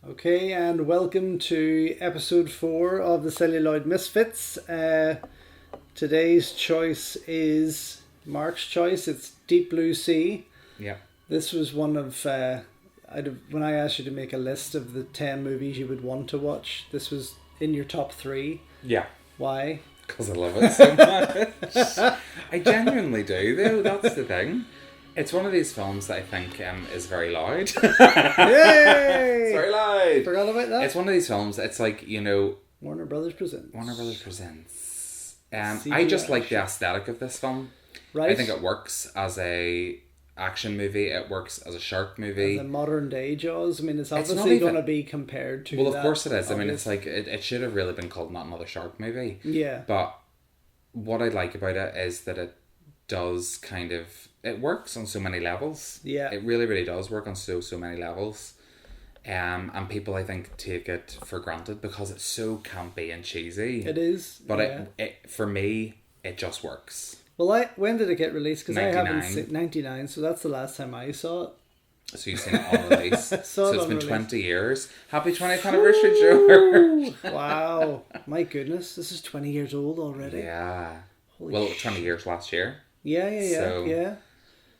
Okay, and welcome to episode 4 of the Celluloid Misfits. Today's choice is Mark's choice. It's Deep Blue Sea. Yeah. This was one of, when I asked you to make a list of the 10 movies you would want to watch, this was in your top 3. Yeah. Why? Because I love it so much. I genuinely do, though. That's the thing. It's one of these films that I think is very loud. Yay! It's very loud. Forgot about that. It's one of these films, it's like, Warner Brothers presents. Warner Brothers presents. CGI I just like the aesthetic of this film. Right. I think it works as a action movie. It works as a shark movie. The modern day Jaws. I mean, it's not obviously even- going to be compared to Well, of that, course it is. I mean, obviously. it's like, it should have really been called Not Another Shark Movie. Yeah. But what I like about it is that it does it works on so many levels. Yeah. It really, really does work on so many levels. And people, I think, take it for granted because it's so campy and cheesy. It is. But yeah. it for me, it just works. Well, when did it get released? Because I haven't 99. seen 99, so that's the last time I saw it. So you've seen it on release. Saw So it it's on been release. 20 years. Happy 20th anniversary, George. Wow. My goodness, this is 20 years old already. Yeah. Holy Well, 20 years last year. Yeah. So-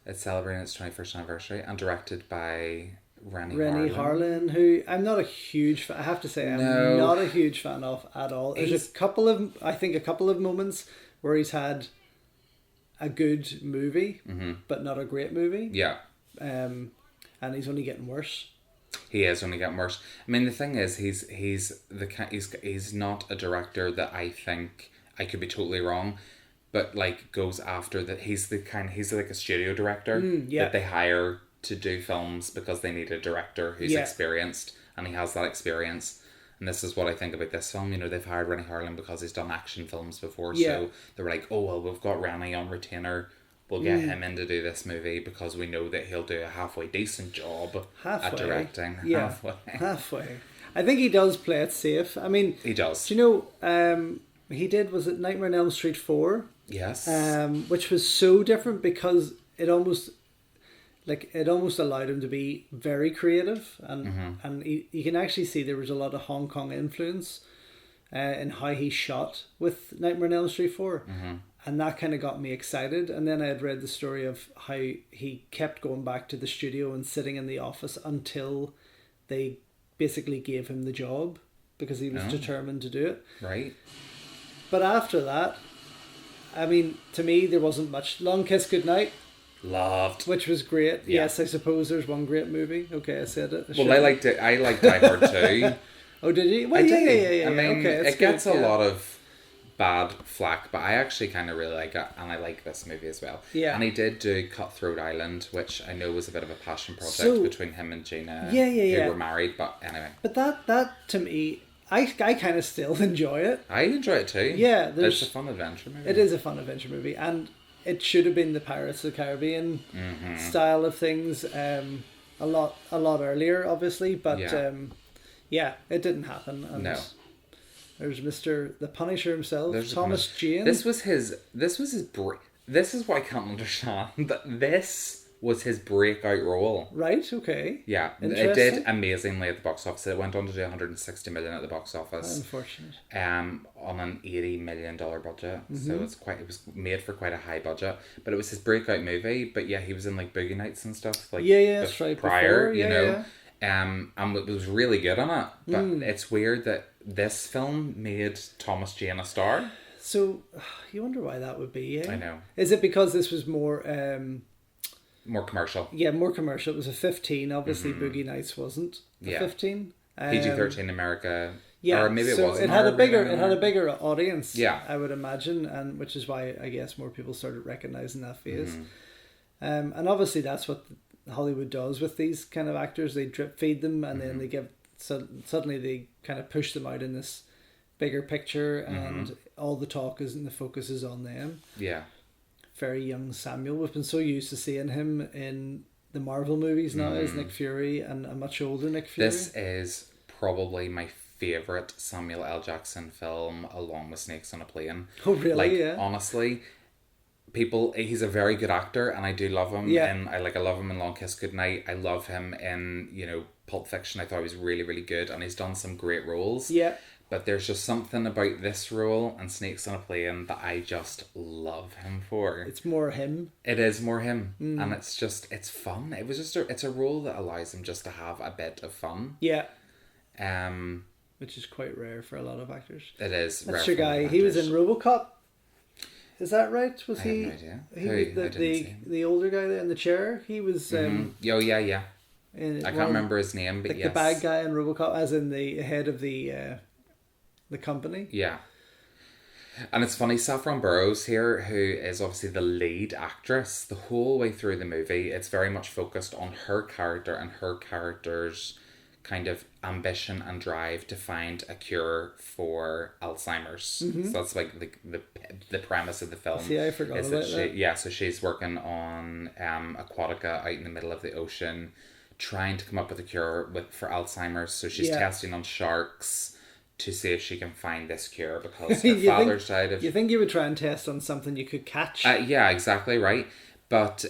It's celebrating its 21st anniversary and directed by Renny Harlin, who I'm not a huge fan. I have to say, I'm No. not a huge fan of at all. There's a couple of moments where he's had a good movie, but not a great movie. Yeah. And he's only getting worse. He is only getting worse. I mean, the thing is, he's not a director that I think, I could be totally wrong, but like goes after that. He's like a studio director yeah. that they hire to do films because they need a director who's Yeah. experienced, and he has that experience. And this is what I think about this film. They've hired Renny Harlin because he's done action films before, Yeah. so they were like, oh well, we've got Renny on retainer. We'll get him in to do this movie because we know that he'll do a halfway decent job at directing. Yeah, halfway. I think he does play it safe. I mean, He does. do you know, he did, was it Nightmare on Elm Street 4? Yes. Which was so different because it almost allowed him to be very creative, and you can actually see there was a lot of Hong Kong influence in how he shot with Nightmare on Elm Street 4. And that kind of got me excited. And then I had read the story of how he kept going back to the studio and sitting in the office until they basically gave him the job because he was determined to do it. Right. But after that, I mean, to me, there wasn't much. Long Kiss Goodnight, Loved. which was great. Yeah. Yes, I suppose there's one great movie. Okay, I said it. Well, I liked Die Hard too. Oh, did you? Well, I yeah, did. yeah. I mean, okay, it that's gets good, a yeah. lot of bad flack, but I actually kind of really like it, and I like this movie as well. Yeah. And he did do Cutthroat Island, which I know was a bit of a passion project So- between him and Gina, Yeah. who were married, but anyway. But that to me, I kind of still enjoy it. I enjoy it too. Yeah, It's a fun adventure movie. It is a fun adventure movie, and it should have been the Pirates of the Caribbean style of things a lot earlier, obviously, but Yeah. it didn't happen. And No. there's the Punisher himself, There's Thomas Jane. This was his this is what I can't understand, that this was his breakout role. Right, okay. Yeah, it Interesting. did amazingly at the box office. It went on to do 160 million at the box office. Unfortunate. On an $80 million budget. So it was made for quite a high budget. But it was his breakout movie. But yeah, he was in like Boogie Nights and stuff. Like Yeah, that's right. prior, Before, you yeah, know. And it was really good on it. But it's weird that this film made Thomas Jane a star. So, you wonder why that would be, eh? I know. Is it because this was more... More commercial. Yeah, more commercial. It was a 15. Obviously, Boogie Nights wasn't a Yeah. 15. PG-13 America. Yeah, Or maybe it so was. it had a bigger audience. Yeah. I would imagine, and which is why I guess more people started recognizing that face. And obviously that's what Hollywood does with these kind of actors. They drip feed them, and then they give suddenly they kind of push them out in this bigger picture, and all the talk is and the focus is on them. Yeah. Very young Samuel. We've been so used to seeing him in the Marvel movies now as Nick Fury, and a much older Nick Fury. This is probably my favourite Samuel L. Jackson film, along with Snakes on a Plane. Oh, really? Like, Yeah. honestly, he's a very good actor, and I do love him. Yeah. And I love him in Long Kiss Goodnight. I love him in, Pulp Fiction. I thought he was really, really good, and he's done some great roles. Yeah. But there's just something about this role and Snakes on a Plane that I just love him for. It's more him. It is more him. And it's fun. It's a role that allows him just to have a bit of fun. Yeah. Um, Which is quite rare for a lot of actors. It is. That's your guy. He was in RoboCop. Is that right? Was I he? have no idea. The older guy there in the chair. He was. Oh yeah. I can't remember his name, but yes, the bad guy in RoboCop, as in the head of the company. Yeah. And it's funny, Saffron Burrows here, who is obviously the lead actress, the whole way through the movie, it's very much focused on her character and her character's kind of ambition and drive to find a cure for Alzheimer's. So that's like the premise of the film. See, I forgot about that. Yeah, so she's working on Aquatica out in the middle of the ocean, trying to come up with a cure for Alzheimer's. So she's testing on sharks to see if she can find this cure because her father's died of... You think you would try and test on something you could catch? Yeah, exactly right. But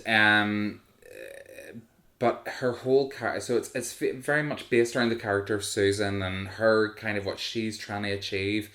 her whole character... So it's very much based around the character of Susan and her kind of what she's trying to achieve.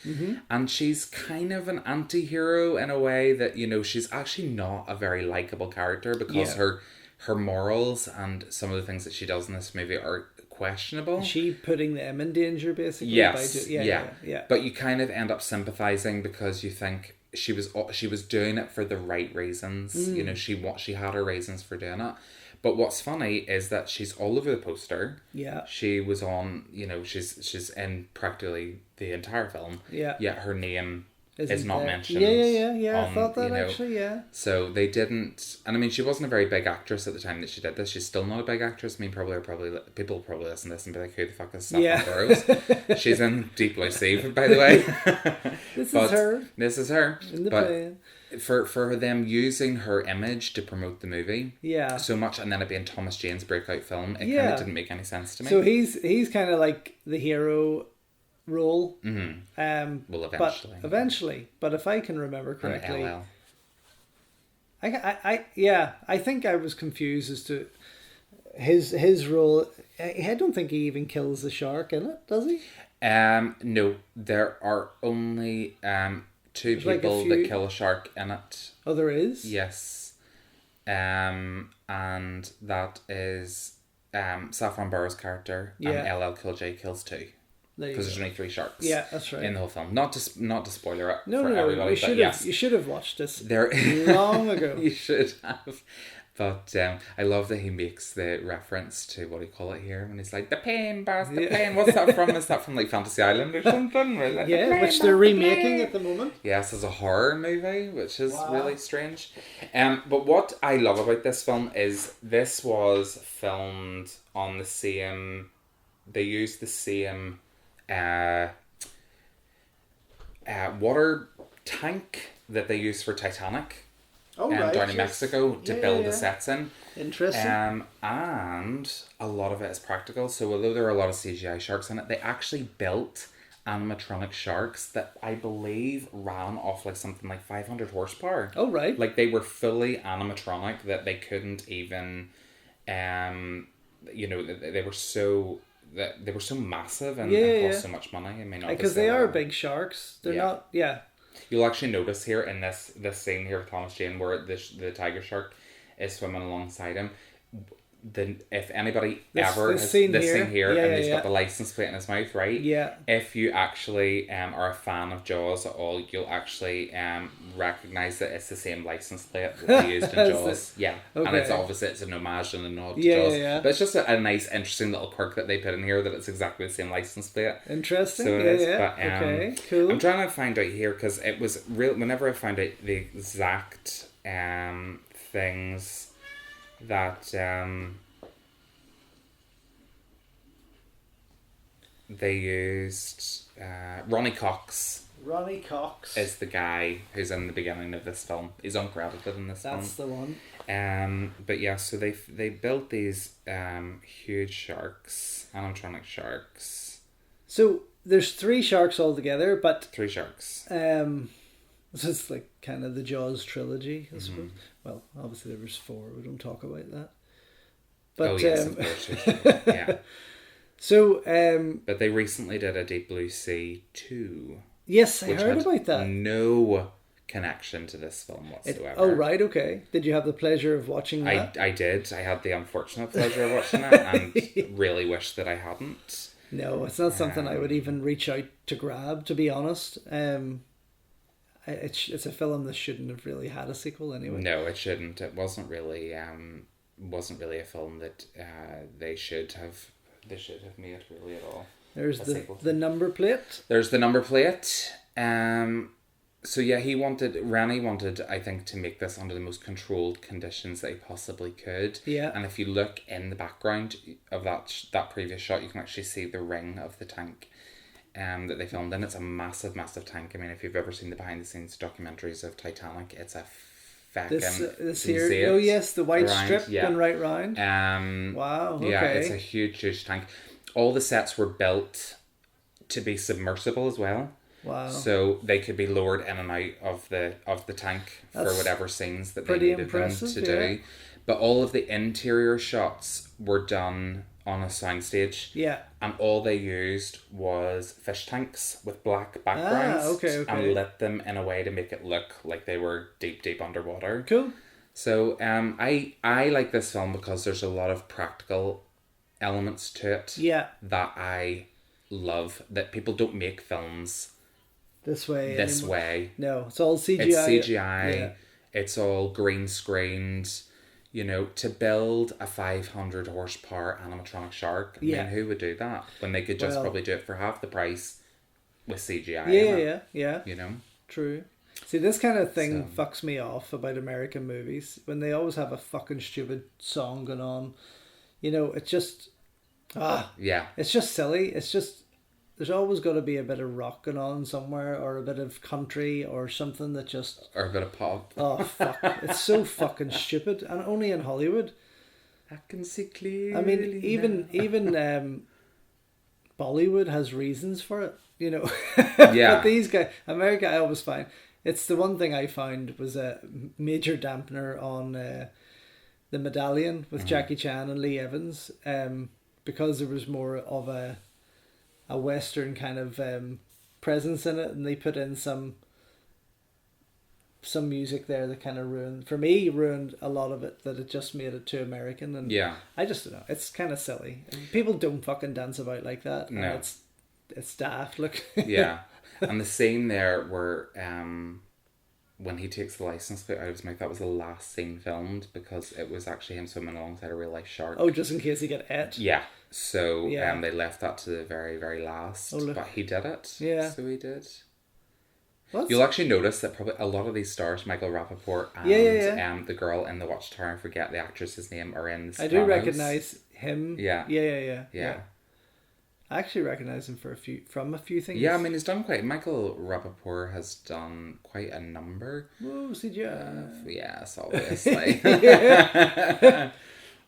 And she's kind of an anti-hero in a way that, you know, she's actually not a very likable character because her morals and some of the things that she does in this movie are questionable. Is she putting them in danger, basically? Yes. Yeah. But you kind of end up sympathizing because you think she was doing it for the right reasons. You know, she had her reasons for doing it. But what's funny is that she's all over the poster. Yeah. She was on, you know, she's in practically the entire film. Yeah. Yet her name is not mentioned. Yeah. I thought that, actually, yeah. So they didn't, and I mean, she wasn't a very big actress at the time that she did this. She's still not a big actress. I mean, people will probably listen to this and be like, who the fuck is Saffron Burrows? She's in Deep Blue Sea, by the way. This is her. This is her. In the plane. For them using her image to promote the movie so much, and then it being Thomas Jane's breakout film, it kind of didn't make any sense to me. So he's kind of like the hero role. Well, eventually. But if I can remember correctly, I think I was confused as to his role. I don't think he even kills the shark in it, does he? No, there are only two people that kill a shark in it. Oh, there is? Yes. And that is Saffron Burrows' character, and LL Cool J kills two. Because there's only 3 sharks. Yeah, that's right. In the whole film. Not to spoiler it for everybody. You should have watched this long ago. You should have. But I love that he makes the reference to, what do you call it here? When he's like, the pain, Baz, the pain. What's that from? Is that from like Fantasy Island or something? Like, which they're remaking at the moment. Yes, as a horror movie, which is really strange. But what I love about this film is this was filmed on the same... They used the same... water tank that they used for Titanic down in Mexico to build the sets in. Interesting. And a lot of it is practical. So although there are a lot of CGI sharks in it, they actually built animatronic sharks that I believe ran off like something like 500 horsepower. Oh, right. Like they were fully animatronic that they couldn't even, you know, they were so... That they were so massive and cost so much money. I mean, because they are big sharks. They're not. Yeah. You'll actually notice here in this scene here with Thomas Jane where the tiger shark is swimming alongside him. If anybody ever has this scene here and he's got the license plate in his mouth, right? Yeah. If you actually are a fan of Jaws at all, you'll actually recognise that it's the same license plate that they used in Jaws. Yeah. Okay. And it's obviously it's an homage and a nod to Jaws. Yeah. But it's just a nice, interesting little quirk that they put in here that it's exactly the same license plate. Interesting. So it is. But, okay. Cool. I'm trying to find out here because it was real. Whenever I found out the exact things that they used Ronnie Cox. Ronnie Cox is the guy who's in the beginning of this film. He's uncredited in this film. That's the one. But yeah, so they built these huge sharks, animatronic sharks. So there's 3 sharks altogether, but 3 sharks. This is like kind of the Jaws trilogy, I suppose. Well, obviously there was 4. We don't talk about that. But yes, of course. Yeah. So, But they recently did a Deep Blue Sea 2. Yes, I which heard had about that. no connection to this film whatsoever. Oh, right, okay. Did you have the pleasure of watching that? I did. I had the unfortunate pleasure of watching it and really wish that I hadn't. No, it's not something I would even reach out to grab, to be honest. It's a film that shouldn't have really had a sequel anyway. No, it shouldn't. It wasn't really a film that they should have made really at all. There's the number plate. There's the number plate. So yeah, Renny wanted, I think, to make this under the most controlled conditions that he possibly could. Yeah. And if you look in the background of that previous shot, you can actually see the ring of the tank that they filmed in. It's a massive, massive tank. I mean, if you've ever seen the behind the scenes documentaries of Titanic, it's a this here. Oh yes, the white strip going right round. Wow. Okay. Yeah, it's a huge, huge tank. All the sets were built to be submersible as well. Wow. So they could be lowered in and out of the tank for whatever scenes that they needed them to do. But all of the interior shots were done on a soundstage. Yeah. And all they used was fish tanks with black backgrounds. Okay. And lit them in a way to make it look like they were deep, deep underwater. Cool. So I like this film because there's a lot of practical elements to it. Yeah. That I love. That people don't make films this way. No, it's all CGI. It's CGI. Yeah. It's all green screened. You know, to build a 500 horsepower animatronic shark, I mean, who would do that when they could just probably do it for half the price with CGI? Yeah. You know? True. See, this kind of thing fucks me off about American movies when they always have a fucking stupid song going on. You know, it's just... It's just silly. It's just... There's always got to be a bit of rock going on somewhere, or a bit of country, or something that just... Or a bit of pop. Oh, fuck. It's so fucking stupid. And only in Hollywood. I can see clearly. I mean, even Bollywood has reasons for it, you know. Yeah. But these guys... America, I always find... It's the one thing I found was a major dampener on the Medallion with Jackie Chan and Lee Evans, because there was more of a Western kind of presence in it, and they put in some music there that kind of ruined a lot of it, that it just made it too American. And I just don't know, it's kind of silly. People don't fucking dance about like that. No, it's daft. Look. Yeah. And the scene there where when he takes the license plate out of his mouth, that was the last scene filmed, because it was actually him swimming alongside a real life shark. Oh, just in case he get ate. Yeah. So they left that to the very, very last. Oh, but he did it. Yeah. So he did. You'll You'll actually notice that probably a lot of these stars, Michael Rappaport and the girl in the Watchtower, I forget the actress's name, are in the Sopranos. I do recognise him. Yeah. Yeah. I actually recognise him from a few things. Yeah, I mean, he's done Michael Rappaport has done quite a number. Whoa, CGI. Yes, obviously.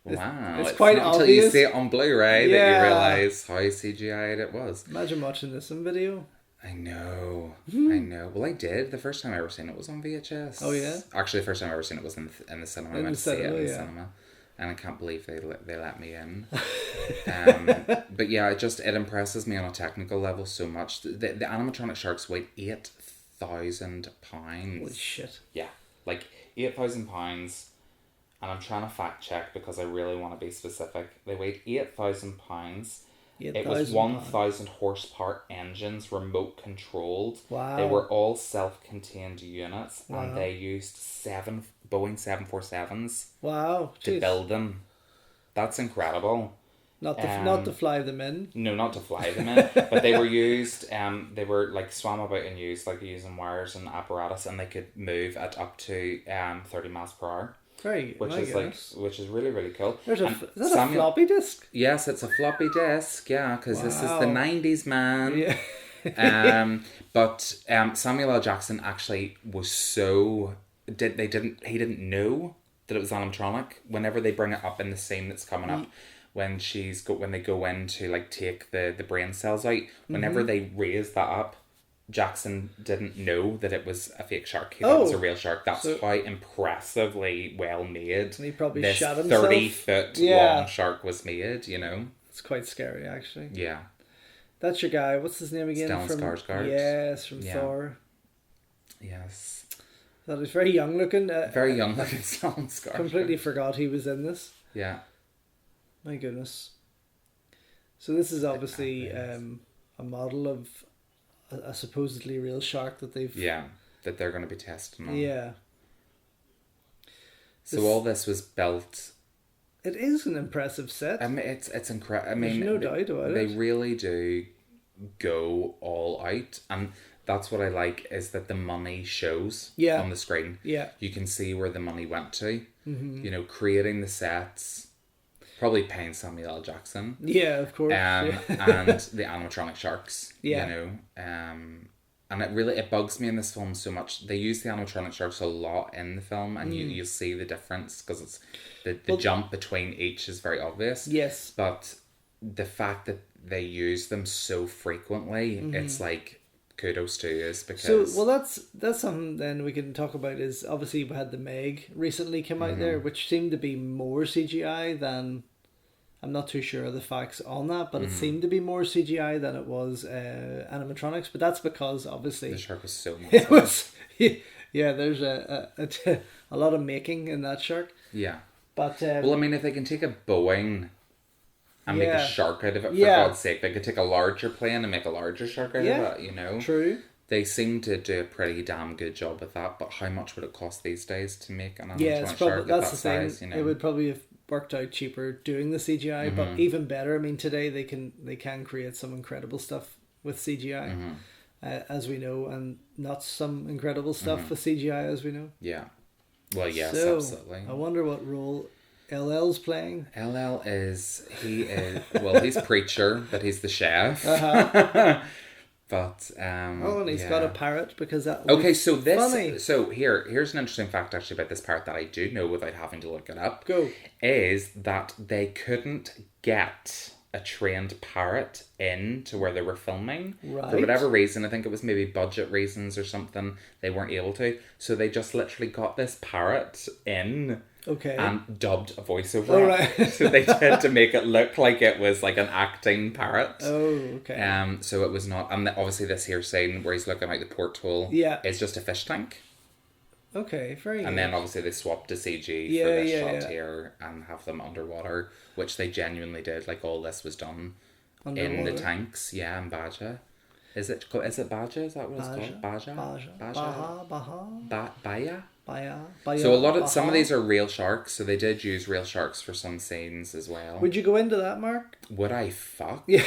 Wow. It's quite not obvious. Until you see it on Blu-ray that you realise how CGI'd it was. Imagine watching this in video. I know. Well, I did. The first time I ever seen it was on VHS. Oh, yeah? Actually, the first time I ever seen it was in the cinema. I went to see it in the cinema. And I can't believe they let me in. But yeah, it impresses me on a technical level so much. The animatronic sharks weighed 8,000 pounds. Holy shit. Yeah, like 8,000 pounds. And I'm trying to fact check because I really want to be specific. They weighed 8,000 pounds. It was 1,000 horsepower engines, remote controlled. Wow. They were all self-contained units, and they used 7 Boeing 747s. Wow. To build them. That's incredible. Not to fly them in. No, not to fly them in. But they were used. They were like swam about and used like using wires and apparatus, and they could move at up to 30 miles per hour. Which is really, really cool. Is that a floppy disk? Yes, it's a floppy disk. Yeah, because this is the 90s, man. Yeah. But Samuel L. Jackson actually was he didn't know that it was animatronic. Whenever they bring it up in the scene that's coming up, when they go in to like take the brain cells out, whenever they raise that up, Jackson didn't know that it was a fake shark. He thought it was a real shark. That's how impressively well made he probably this shot himself. 30-foot long shark was made, you know. It's quite scary, actually. Yeah. That's your guy. What's his name again? Stellan From Skarsgård. Yes, from Thor. Yes. That was very young looking. Very young looking Stellan Skarsgård. Completely forgot he was in this. Yeah. My goodness. So this is obviously a model of a supposedly real shark that they've... Yeah, that they're going to be testing on. Yeah. So all this was built... It is an impressive set. I mean, it's incredible. I mean, there's no doubt about they it. really do go all out, and that's what I like, is that the money shows on the screen. Yeah. You can see where the money went to. You know, creating the sets, probably paying Samuel L. Jackson. Yeah, of course. And the animatronic sharks. Yeah. You know, and it bugs me in this film so much. They use the animatronic sharks a lot in the film, and you see the difference, because it's the jump between each is very obvious. Yes. But the fact that they use them so frequently, it's like, kudos to you, because... So, well, that's something then we can talk about, is obviously we had the Meg recently come out there, which seemed to be more CGI than... I'm not too sure of the facts on that, but it seemed to be more CGI than it was animatronics. But that's because obviously the shark was so massive. It was, yeah. There's a lot of making in that shark. Yeah. But well, I mean, if they can take a Boeing and make a shark out of it, for God's sake, they could take a larger plane and make a larger shark out of it. You know. True. They seem to do a pretty damn good job with that. But how much would it cost these days to make an animatronic shark that's of that size? thing. You know? It would probably have worked out cheaper doing the CGI, but even better, I mean, today they can create some incredible stuff with CGI, as we know, and not some incredible stuff with CGI, as we know. Yeah. Well, yes, so, absolutely. I wonder what role LL's playing. He's preacher, but he's the chef. But and he's got a parrot, because that funny. So here's an interesting fact actually about this parrot that I do know without having to look it up. Go. Is that they couldn't get a trained parrot in to where they were filming. Right. For whatever reason, I think it was maybe budget reasons or something, they weren't able to. So they just literally got this parrot in. Okay. And dubbed a voiceover. Right. So they did, to make it look like it was like an acting parrot. Oh, okay. So it was not, and obviously this here scene where he's looking out the porthole is just a fish tank. Okay, very good. And then obviously they swapped to CG for this shot here and have them underwater, which they genuinely did. Like, all this was done in the tanks. Yeah, in Baja. Is it Baja? Is that what it's called? Baja? So some of these are real sharks, so they did use real sharks for some scenes as well. Would you go into that, Mark? Would I fuck? Yeah.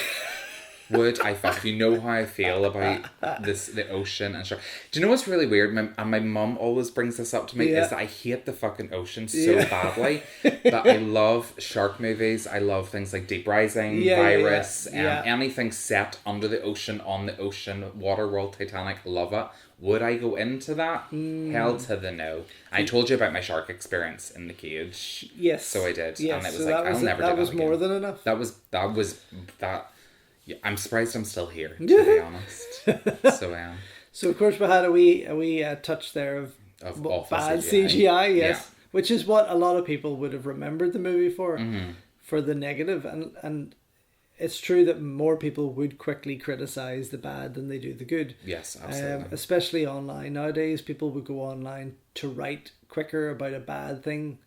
Would I fuck? You know how I feel about the ocean and shark. Do you know what's really weird? My mum always brings this up to me, is that I hate the fucking ocean so badly. But I love shark movies. I love things like Deep Rising, Virus, anything set under the ocean, on the ocean, Waterworld, Titanic, love it. Would I go into that? Hell to the no. I told you about my shark experience in the cage. Yes. So I did. Yes. And it was I'll never do that again. That was more again. than enough. That was. Yeah, I'm surprised I'm still here, to be honest. So of course we had a wee touch there of bad CGI, yes. Which is what a lot of people would have remembered the movie for the negative. And it's true that more people would quickly criticise the bad than they do the good. Yes, absolutely. Especially online. Nowadays, people would go online to write quicker about a bad thing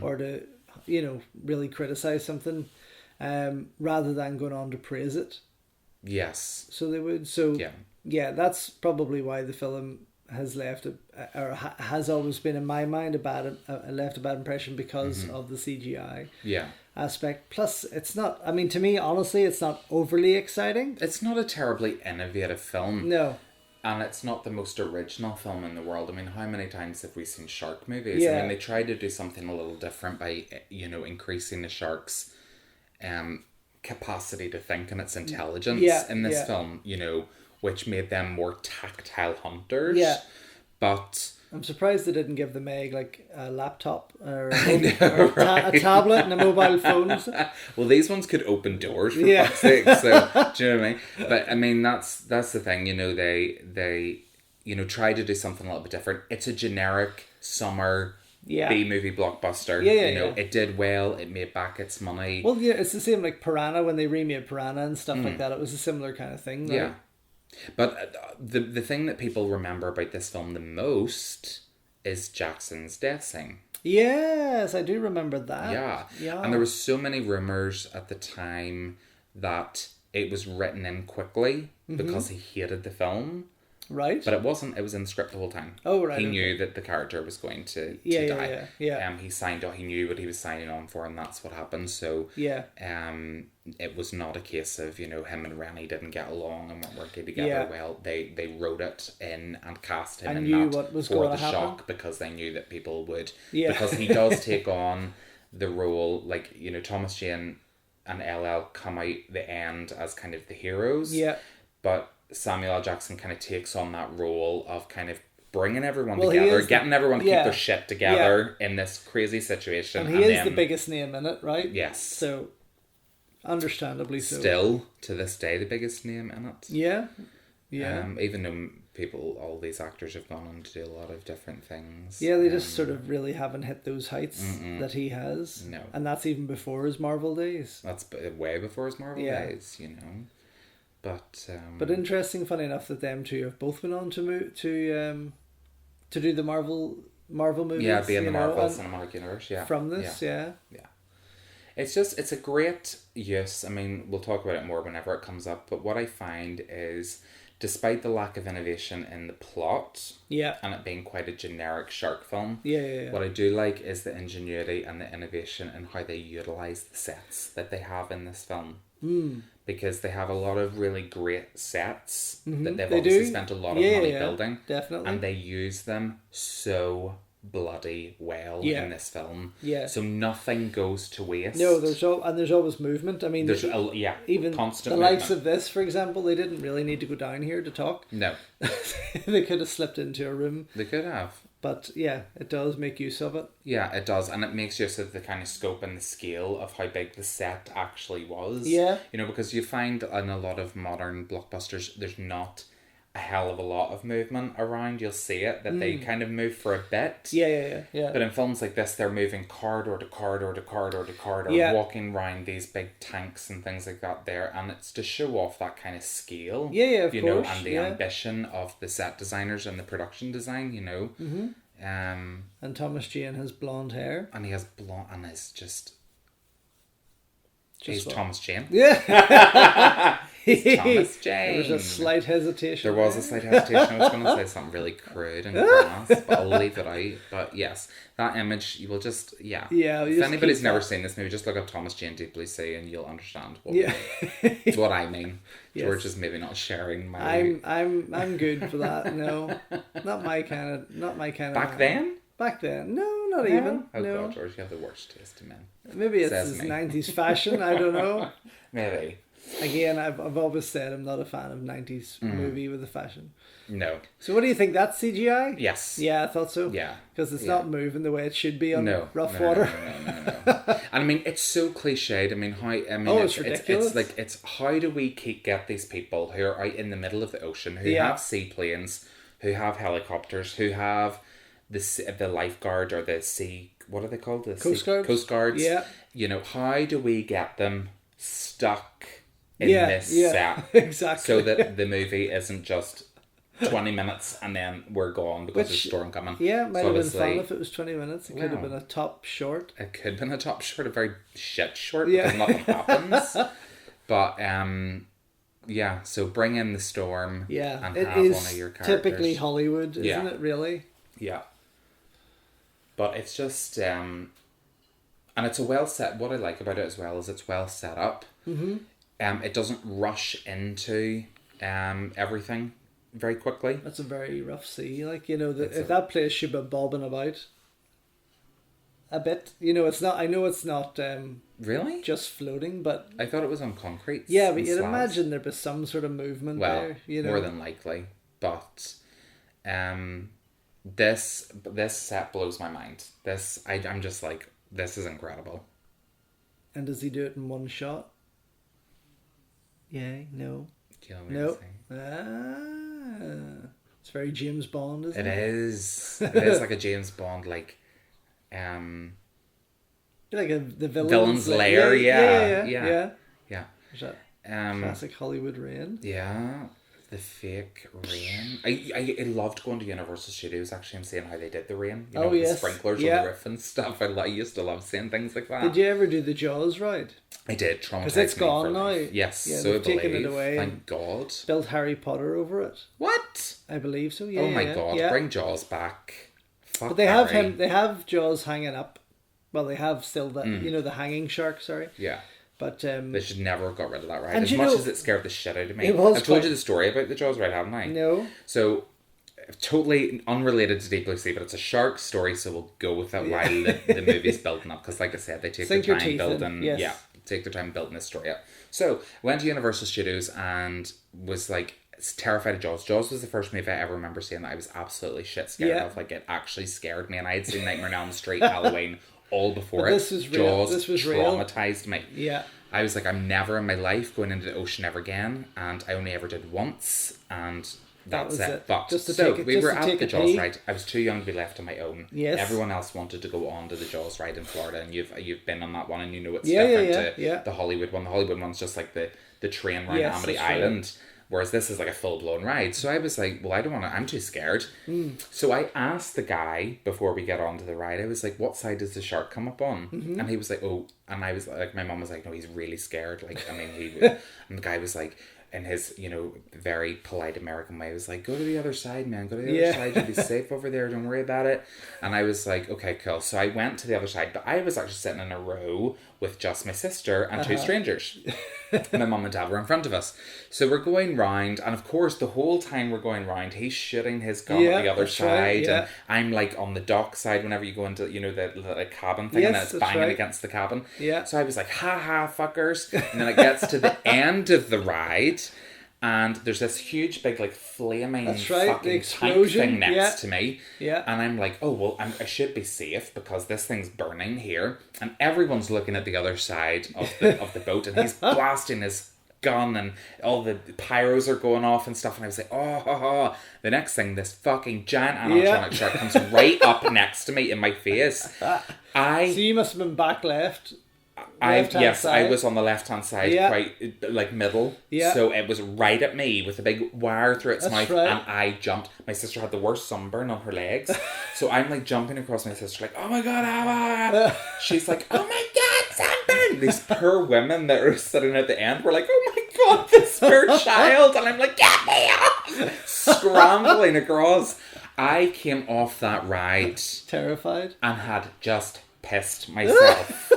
or to, really criticise something rather than going on to praise it. Yes. So they would. So, yeah, that's probably why the film has left, has always been, in my mind, left a bad impression because of the CGI. Yeah. Aspect. Plus, it's not, I mean, to me, honestly, it's not overly exciting. It's not a terribly innovative film. No. And it's not the most original film in the world. I mean, how many times have we seen shark movies? Yeah. I mean, they tried to do something a little different by, increasing the shark's capacity to think and its intelligence in this film, which made them more tactile hunters. Yeah. But I'm surprised they didn't give the Meg like a laptop or a tablet and a mobile phone. Well, these ones could open doors for fuck's sake. So do you know what I mean? But I mean, that's the thing. They try to do something a little bit different. It's a generic summer B-movie blockbuster. Yeah, you know, it did well. It made back its money. Well, yeah, it's the same like Piranha when they remade Piranha and stuff like that. It was a similar kind of thing. Right? Yeah. But the thing that people remember about this film the most is Jackson's death scene. Yes, I do remember that. Yeah. And there was so many rumours at the time that it was written in quickly because he hated the film. Right. But it wasn't. It was in the script the whole time. Oh, right. He knew that the character was going to die. Yeah. He signed on. He knew what he was signing on for, and that's what happened. So it was not a case of, you know, him and Renny didn't get along and weren't working together. Yeah. Well, they wrote it in and cast him and in knew that what was for going the to happen. shock, because they knew that people would. Yeah. Because he does take on the role, like, you know, Thomas Jane and LL come out the end as kind of the heroes. Yeah. But Samuel L. Jackson kind of takes on that role of kind of bringing everyone together, getting everyone to keep their shit together in this crazy situation. And he is the biggest name in it, right? Yes. So, understandably so. Still, to this day, the biggest name in it. Yeah. Yeah. Even though all these actors have gone on to do a lot of different things. Yeah, they just sort of really haven't hit those heights that he has. No. And that's even before his Marvel days. That's way before his Marvel days, you know. But interesting, funny enough, that them two have both been on to do the Marvel movies. Yeah, be in the Marvel Cinematic Universe. Yeah, from this, yeah. It's a great use. I mean, we'll talk about it more whenever it comes up. But what I find is, despite the lack of innovation in the plot, and it being quite a generic shark film, what I do like is the ingenuity and the innovation in how they utilize the sets that they have in this film. Because they have a lot of really great sets that they've obviously spent a lot of money building. Definitely. And they use them so bloody well in this film. Yeah. So nothing goes to waste. No, there's always movement. I mean, there's even constant the likes movement. of this, for example, they didn't really need to go down here to talk. No. They could have slipped into a room. They could have. But yeah, it does make use of it. Yeah, it does. And it makes use of the kind of scope and the scale of how big the set actually was. Yeah. You know, because you find in a lot of modern blockbusters, there's not a hell of a lot of movement around. You'll see it, that they kind of move for a bit. Yeah. But in films like this, they're moving corridor to corridor to corridor to corridor, walking around these big tanks and things like that there. And it's to show off that kind of scale. Yeah, of you course. know, and the ambition of the set designers and the production design, you know. And Thomas Jane has blonde hair. And he has blonde, and it's just he's Thomas Jane. Yeah. He's Thomas Jane. There was a slight hesitation. There was a slight hesitation. I was going to say something really crude and crass, but I'll leave it out. But yes, that image, you will just, Yeah. If anybody's never seen this movie, just look up Thomas Jane Deep Blue Sea and you'll understand what, what I mean. Yes. George is maybe not sharing my... I'm good for that. No, not my kind of. Back then? Back then, no, not even. Oh no. God, George, you have the worst taste in men. Maybe it's his 90s fashion. I don't know. Maybe. Again, I've always said I'm not a fan of 90s movie with the fashion. No. So what do you think? That's CGI? Yes. Yeah, I thought so. Yeah. Because it's not moving the way it should be on rough No. water. And I mean, it's so cliched. I mean, it's ridiculous. It's how do we get these people who are out in the middle of the ocean, who have seaplanes, who have helicopters, who have the lifeguard or the sea, what are they called? The Coast Guards. Yeah. You know, how do we get them stuck in this set? Exactly. So that the movie isn't just 20 minutes and then we're gone because there's a storm coming. Yeah, it might have been fun if it was 20 minutes. It could have been a top short. It could have been a top short, a very shit short, because nothing happens. But, so bring in the storm and have one of your characters. Typically Hollywood, isn't it, really? Yeah. But it's just... and it's a well set... What I like about it as well is it's well set up. Mm-hmm. It doesn't rush into everything very quickly. That's a very rough sea. Like, you know, if that place should be bobbing about a bit, you know, it's not... I know it's not... really? Just floating, but... I thought it was on concrete. Yeah, but you'd imagine there'd be some sort of movement there, you know. More than likely. But... This set blows my mind. I'm just like, this is incredible. And does he do it in one shot? Yeah, no. Do you know what It's very James Bond, isn't it? It is. It is like a James Bond, like Like the villain's lair. Yeah. Is that classic Hollywood rain? Yeah. The fake rain. I loved going to Universal Studios actually and seeing how they did the rain. You know, the sprinklers on the roof and stuff. I used to love seeing things like that. Did you ever do the Jaws ride? I did. Traumatized because it's gone now. Yes, yeah, so they've taken it away. Thank God. Built Harry Potter over it. What? I believe so. Yeah. Oh my God! Yeah. Bring Jaws back. Fuck. But they have him. They have Jaws hanging up. Well, they have still the the hanging shark. Sorry. Yeah. But they should never have got rid of that ride. As much as it scared the shit out of me. I've told you the story about the Jaws ride, haven't I? No. So, totally unrelated to Deep Blue Sea, but it's a shark story, so we'll go with it while the movie's building up. Because, like I said, they take their time building. Yeah, take their time building this story up. So, went to Universal Studios and was like terrified of Jaws. Jaws was the first movie I ever remember seeing that I was absolutely shit scared of. Like, it actually scared me, and I had seen Nightmare on Elm Street, Halloween. All before this was real. Jaws this was traumatized me. Yeah. I was like, I'm never in my life going into the ocean ever again, and I only ever did once, and that's it. But we were at the Jaws ride. I was too young to be left on my own. Yes. Everyone else wanted to go on to the Jaws ride in Florida, and you've been on that one, and you know it's different to the Hollywood one. The Hollywood one's just like the train around Amity Island. Whereas this is like a full-blown ride. So I was like, well, I don't want to... I'm too scared. So I asked the guy, before we get onto the ride, I was like, what side does the shark come up on? And he was like, oh... And I was like, my mum was like, no, he's really scared. Like, I mean, and the guy was like, in his, very polite American way, was like, go to the other side, man. Go to the other side. You'll be safe over there. Don't worry about it. And I was like, okay, cool. So I went to the other side, but I was actually sitting in a row with just my sister and two strangers. My mum and dad were in front of us. So we're going round, and of course, the whole time we're going round, he's shooting his gun at the other side, and I'm like on the dock side whenever you go into, the cabin thing, and it's banging against the cabin. Yeah. So I was like, ha ha, fuckers. And then it gets to the end of the ride, and there's this huge big like flaming fucking tank thing next to me. Yeah. And I'm like, oh well, I should be safe because this thing's burning here. And everyone's looking at the other side of the boat, and he's blasting his gun, and all the pyros are going off and stuff. And I was like, oh. The next thing, this fucking giant animatronic shark comes right up next to me in my face. So you must have been back left. Yes, I was on the left-hand side, quite like middle. Yeah. So it was right at me with a big wire through its mouth, and I jumped. My sister had the worst sunburn on her legs, so I'm like jumping across my sister, like, oh my God, Abba! She's like, oh my God, sunburn! These poor women that are sitting at the end were like, oh my God, this poor child, and I'm like, get me up! Scrambling across. I came off that ride terrified and had just pissed myself.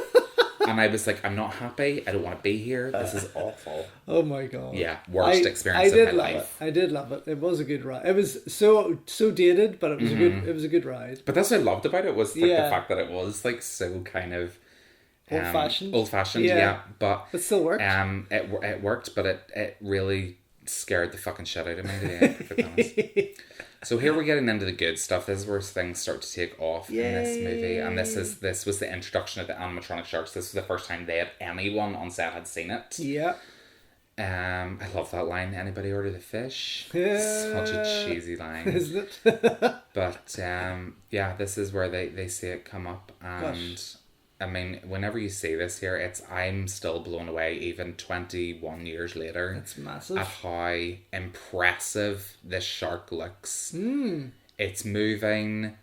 And I was like, I'm not happy. I don't want to be here. This is awful. Oh my God. Yeah, worst experience of my life. I did love it. It was a good ride. It was so dated, but it was it was a good ride. But that's what I loved about it was like the fact that it was like so kind of old fashioned. Yeah. But it still worked. It worked, but it really scared the fucking shit out of me to be honest. So here we're getting into the good stuff. This is where things start to take off in this movie. And this was the introduction of the animatronic sharks. This was the first time anyone on set had seen it. Yeah. I love that line. Anybody order the fish? Such a cheesy line. Isn't it? But this is where they see it come up. And gosh. I mean, whenever you see this here, I'm still blown away, even 21 years later. It's massive. At how impressive this shark looks. It's moving.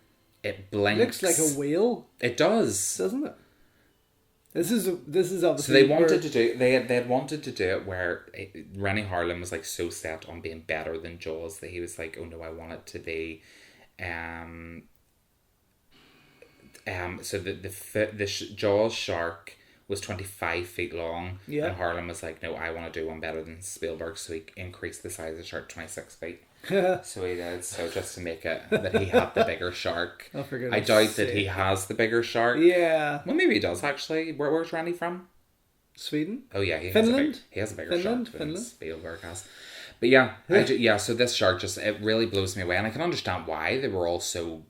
It blinks. It looks like a whale. It does, doesn't it? This is obviously. So they wanted to do. They had wanted to do it where Renny Harlin was like so set on being better than Jaws that he was like, oh no, I want it to be. So the Jaws shark was 25 feet long, and Harlan was like, no, I want to do one better than Spielberg, so he increased the size of the shark 26 feet. So he did, so just to make it that he had the bigger shark. I doubt that he has the bigger shark. Yeah. Well, maybe he does actually. Where's Randy from? Sweden. Oh yeah, he Finland. Has a bigger shark than Spielberg has. But yeah, so this shark it really blows me away, and I can understand why they were all so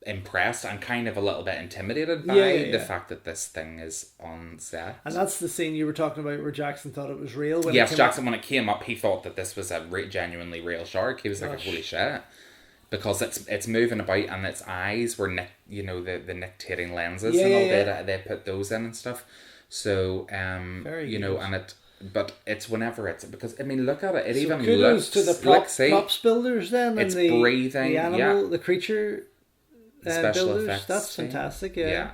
impressed and kind of a little bit intimidated by the fact that this thing is on set. And that's the scene you were talking about where Jackson thought it was real. When it came up, he thought that this was a genuinely real shark. He was like, holy shit. because it's moving about and its eyes were the nictating lenses Yeah, and all yeah, that they put those in and stuff. So Very you know, good. and but it's whenever it's because I mean look at it. It So even kudos looks to the see, props builders then, it's and breathing, the animal, yeah. the creature Special builders. effects That's team. fantastic. Yeah. Yeah.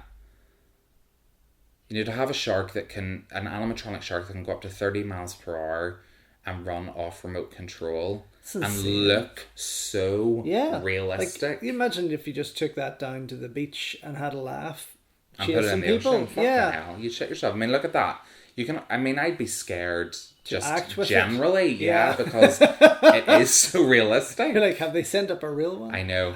You know, to have an animatronic shark that can go up to 30 miles per hour and run off remote control and look so realistic. Like, you imagine if you just took that down to the beach and had a laugh, And put it in chasing the people. ocean. Fucking hell, you shit yourself. I mean, look at that. You can. I mean, I'd be scared just act with generally, it. Yeah. because it is so realistic. You're like, have they sent up a real one? I know.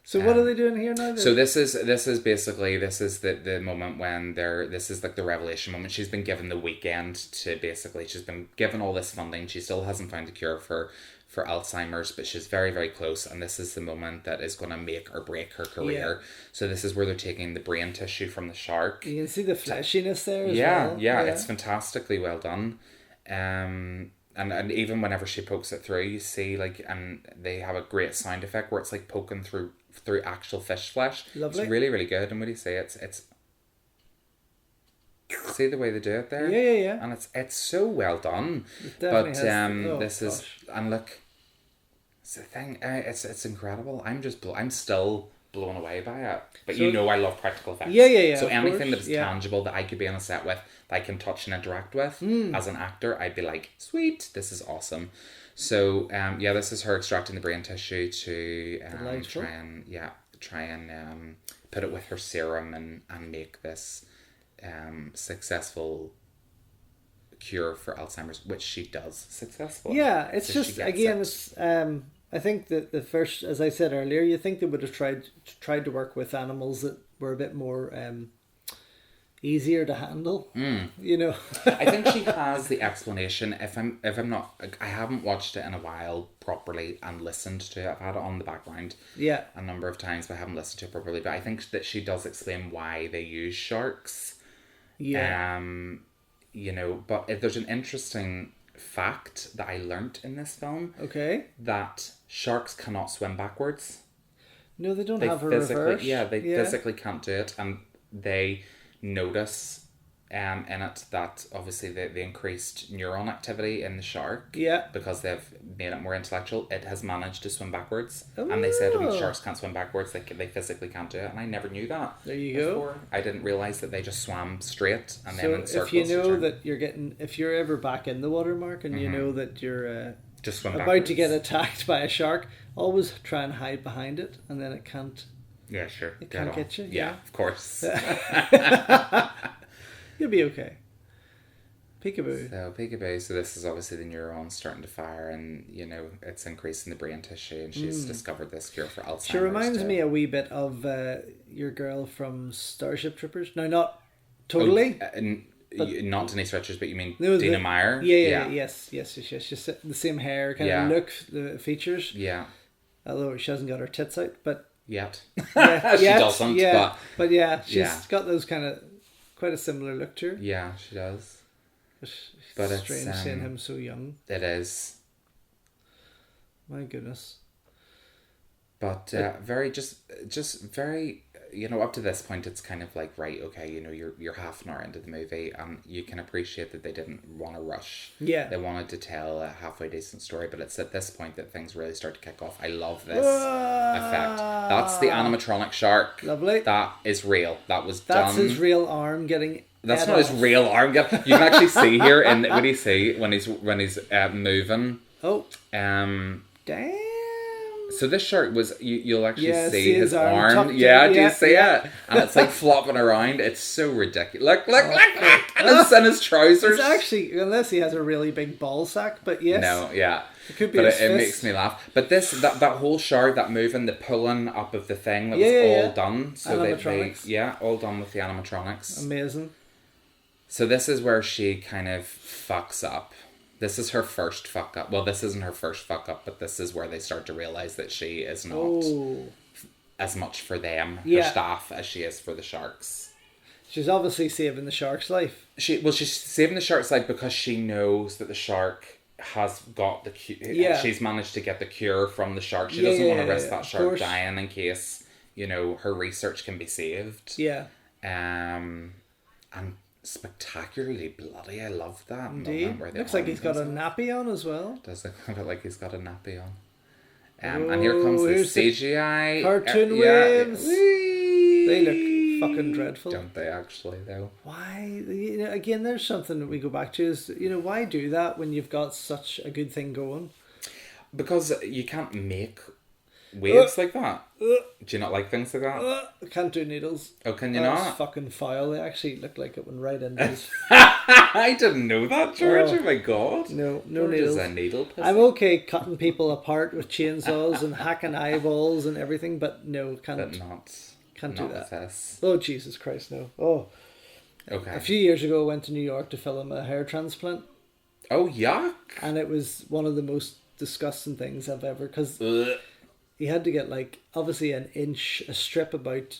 So what are they doing here now? So this is basically the moment when this is like the revelation moment. She's been given the weekend to basically, she's been given all this funding. She still hasn't found a cure for Alzheimer's, but she's very, very close, and this is the moment that is going to make or break her career. Yeah. So this is where they're taking the brain tissue from the shark. You can see the fleshiness there as well. Yeah, yeah, it's fantastically well done. And even whenever she pokes it through, you see and they have a great sound effect where it's like poking through actual fish flesh. Lovely. It's really, really good. And what do you say? It's see the way they do it there? Yeah. And it's so well done. But and look, it's the thing. It's incredible. I'm still blown away by it. But I love practical effects. Yeah. So anything that is tangible that I could be on a set with, that I can touch and interact with as an actor, I'd be like, sweet, this is awesome. So this is her extracting the brain tissue to try and put it with her serum and make this successful cure for Alzheimer's, which she does successfully. Yeah, it's so just again, it's I think that the first, as I said earlier, you think they would have tried to work with animals that were a bit more easier to handle. You know, I think she has the explanation. If I'm not, I haven't watched it in a while properly and listened to it. I've had it on the background a number of times, but I haven't listened to it properly. But I think that she does explain why they use sharks. Yeah. But there's an interesting fact that I learnt in this film. Okay. That sharks cannot swim backwards. No, they don't have a reverse. Yeah, they physically can't do it, and they notice in it that obviously the increased neuron activity in the shark, because they've made it more intellectual, it has managed to swim backwards. And they said sharks can't swim backwards, they physically can't do it, and I never knew that. There you go. I didn't realise that they just swam straight and then in if circles. you know that if you're ever back in the water, Mark, and you know that you're just swim about backwards. to get attacked by a shark, always try and hide behind it, and then it can't. Yeah, sure. It can't get you. Yeah, of course. You'll be okay. Peekaboo. So this is obviously the neurons starting to fire, and it's increasing the brain tissue, and she's discovered this cure for Alzheimer's. She reminds me a wee bit of your girl from Starship Troopers. No, not totally. Not Denise Richards, but you mean Dina Meyer? Yeah. Yes. Just the same hair, kind of look, the features. Yeah. Although she hasn't got her tits out, but yet. She doesn't. Yeah. But she's got those kind of quite a similar look to her. Yeah, she does. But it's strange seeing him so young. It is. My goodness. But very very, up to this point, it's kind of like, right, okay, you're half an hour into the movie, and you can appreciate that they didn't want to rush. Yeah. They wanted to tell a halfway decent story, but it's at this point that things really start to kick off. I love this effect. That's the animatronic shark. Lovely. That is real. That's That's his real arm getting. That's not his real arm. You can actually see here, what do you see when he's moving? Oh. Damn. So this shark was, you'll actually see his arm. Do you see it? And it's like flopping around. It's so ridiculous. Look. It's in his trousers. It's actually, unless he has a really big ball sack, but yes. No, yeah. It could be it makes me laugh. But that whole shark, that moving, the pulling up of the thing, that was all done. So animatronics. all done with the animatronics. Amazing. So this is where she kind of fucks up. This is her first fuck up. Well, this isn't her first fuck up, but this is where they start to realise that she is not as much for them, her staff, as she is for the sharks. She's obviously saving the shark's life. She's saving the shark's life because she knows that the shark has got the cure. Yeah. She's managed to get the cure from the shark. She Yeah, doesn't want to yeah, risk yeah, that of shark course. dying in case, you know, her research can be saved. Yeah. And spectacularly bloody. I love that Indeed. moment where the Looks like arm he's got a comes off. nappy on as well. Does look a bit like he's got a nappy on. And here comes the here's the CGI cartoon yeah, waves. They look fucking dreadful. Don't they actually though? Why? You know, again, there's something that we go back to is, you know, why do that when you've got such a good thing going? Because you can't make waves like that. Do you not like things like that? I can't do needles. Oh, can you That's not? fucking foul. They actually look like it went right into his... I didn't know that, George. Oh my god. No George needles. Is a needle pussy. I'm okay cutting people apart with chainsaws and hacking eyeballs and everything, but no, can't But not do that. With this. Oh, Jesus Christ, no. Oh. Okay. A few years ago, I went to New York to film a hair transplant. Oh, yuck. And it was one of the most disgusting things I've ever... Because you had to get, like, obviously a strip about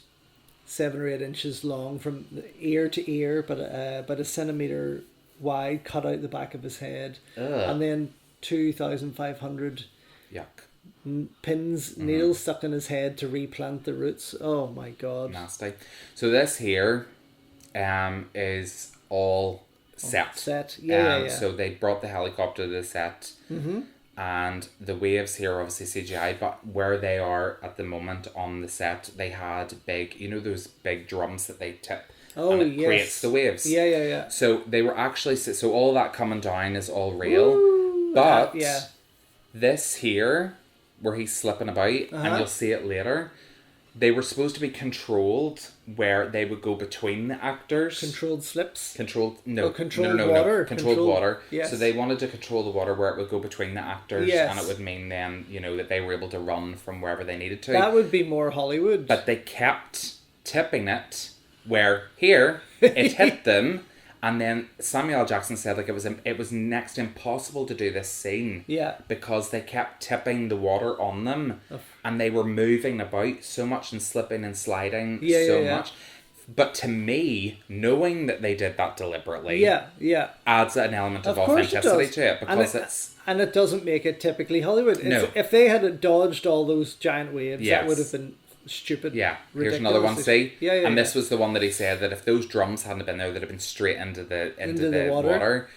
7 or 8 inches long from ear to ear, but about a centimetre wide, cut out the back of his head. And then 2,500 yuck. Pins, needles stuck in his head to replant the roots. Oh my god. Nasty. So this here is all set. Set. Yeah. So they brought the helicopter to the set. And the waves here are obviously CGI, but where they are at the moment on the set, they had big, you know, those big drums that they tip. Oh, and it yes. creates the waves. Yeah. So they were actually, so all that coming down is all real. Ooh, but yeah. This here, where he's slipping about, and you'll see it later, they were supposed to be controlled, where they would go between the actors. Controlled slips? Controlled water. Controlled water. Yes. So they wanted to control the water where it would go between the actors, yes. and it would mean then, you know, that they were able to run from wherever they needed to. That would be more Hollywood. But they kept tipping it where here it hit them, and then Samuel L. Jackson said like it was next to impossible to do this scene. Yeah. Because they kept tipping the water on them, and they were moving about so much and slipping and sliding much. But to me, knowing that they did that deliberately, adds an element of authenticity to it, because and it doesn't make it typically Hollywood. No. If they had dodged all those giant waves, that would have been stupid. Yeah, ridiculous. Here's another one. See, and this was the one that he said that if those drums hadn't been there, they'd have been straight into the water.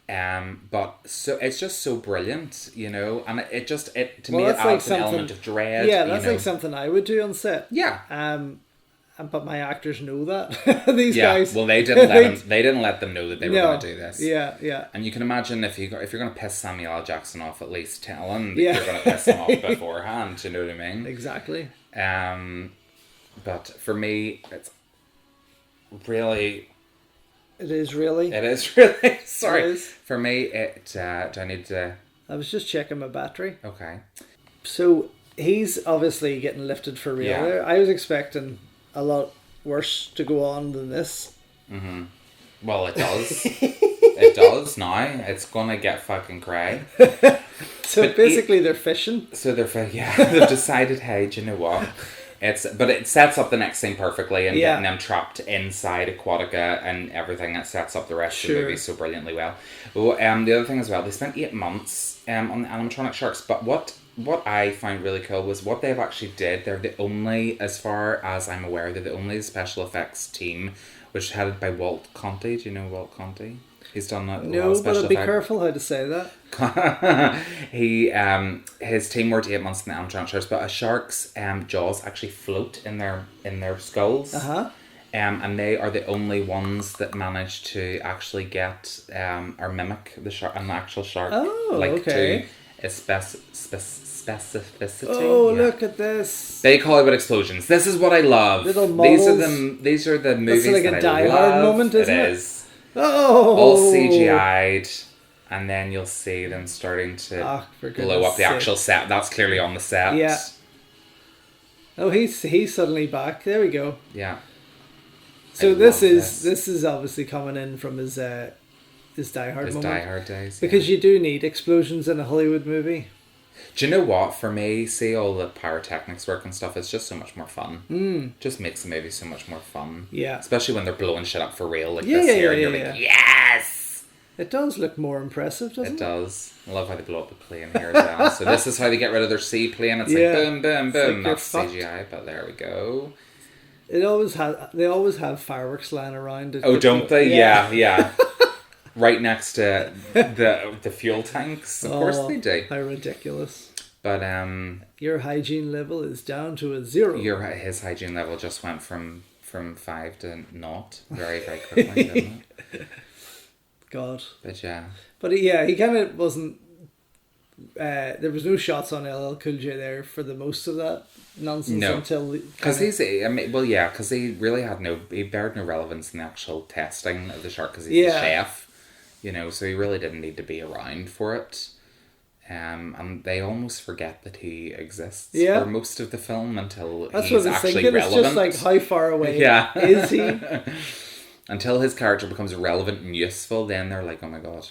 But so it's just so brilliant, you know, and it to me it adds an element of dread. Yeah, that's like something I would do on set. Yeah. But my actors know that. These guys. Well, they didn't let them know that they were going to do this. Yeah. And you can imagine if you're going to piss Samuel L. Jackson off, at least tell him that you're going to piss him off beforehand. You know what I mean? Exactly. But for me, it's really. It is really. Sorry. It is. For me, do I need to? I was just checking my battery. Okay. So he's obviously getting lifted for real there. I was expecting a lot worse to go on than this. Mm-hmm. Well, it does. It does now. It's gonna get fucking cray. So basically, they're fishing. So they've decided, hey, do you know what? But it sets up the next scene perfectly, and getting them trapped inside Aquatica and everything. It sets up the rest of the movie so brilliantly well. Well, the other thing as well, they spent 8 months on the animatronic sharks. But what I found really cool was what they've actually did. They're the only, as far as I'm aware, they're the only special effects team which is headed by Walt Conti. Do you know Walt Conti? He's done that. No, but I'll be careful how to say that. His team worked 8 months in the animatronic sharks, but a shark's jaws actually float in their skulls. And they are the only ones that manage to actually get or mimic an actual shark. Oh, to a specificity. Oh, look at this! Big Hollywood explosions. This is what I love. Little models. These are the movies That's like that a Die I love. Hard moment, isn't it? It is. Oh, all CGI'd, and then you'll see them starting to blow up the actual set. That's clearly on the set. Yeah. Oh, he's suddenly back. There we go. Yeah. So this is obviously coming in from his Die Hard moment. Die Hard days. Because you do need explosions in a Hollywood movie. Do you know what? For me, see all the pyrotechnics work and stuff, it's just so much more fun. Just makes the movie so much more fun. Yeah. Especially when they're blowing shit up for real like this here. And you're like, yes! It does look more impressive, doesn't it? It does. I love how they blow up the plane here as well. So this is how they get rid of their seaplane. It's like boom, boom, boom. That's CGI, but there we go. They always have fireworks lying around. Oh, don't they? Yeah. Right next to the fuel tanks. Of course they do. How ridiculous. But your hygiene level is down to a 0. His hygiene level just went from 5 to 0 very, very quickly, didn't it? God. But yeah. But he kind of wasn't. There was no shots on LL Cool J there for the most of that nonsense until because because he really he bared no relevance in the actual testing of the shark because he's a chef, so he really didn't need to be around for it. And they almost forget that he exists for most of the film until he's actually relevant. It's just like, how far away is he? Until his character becomes relevant and useful, then they're like, oh my god.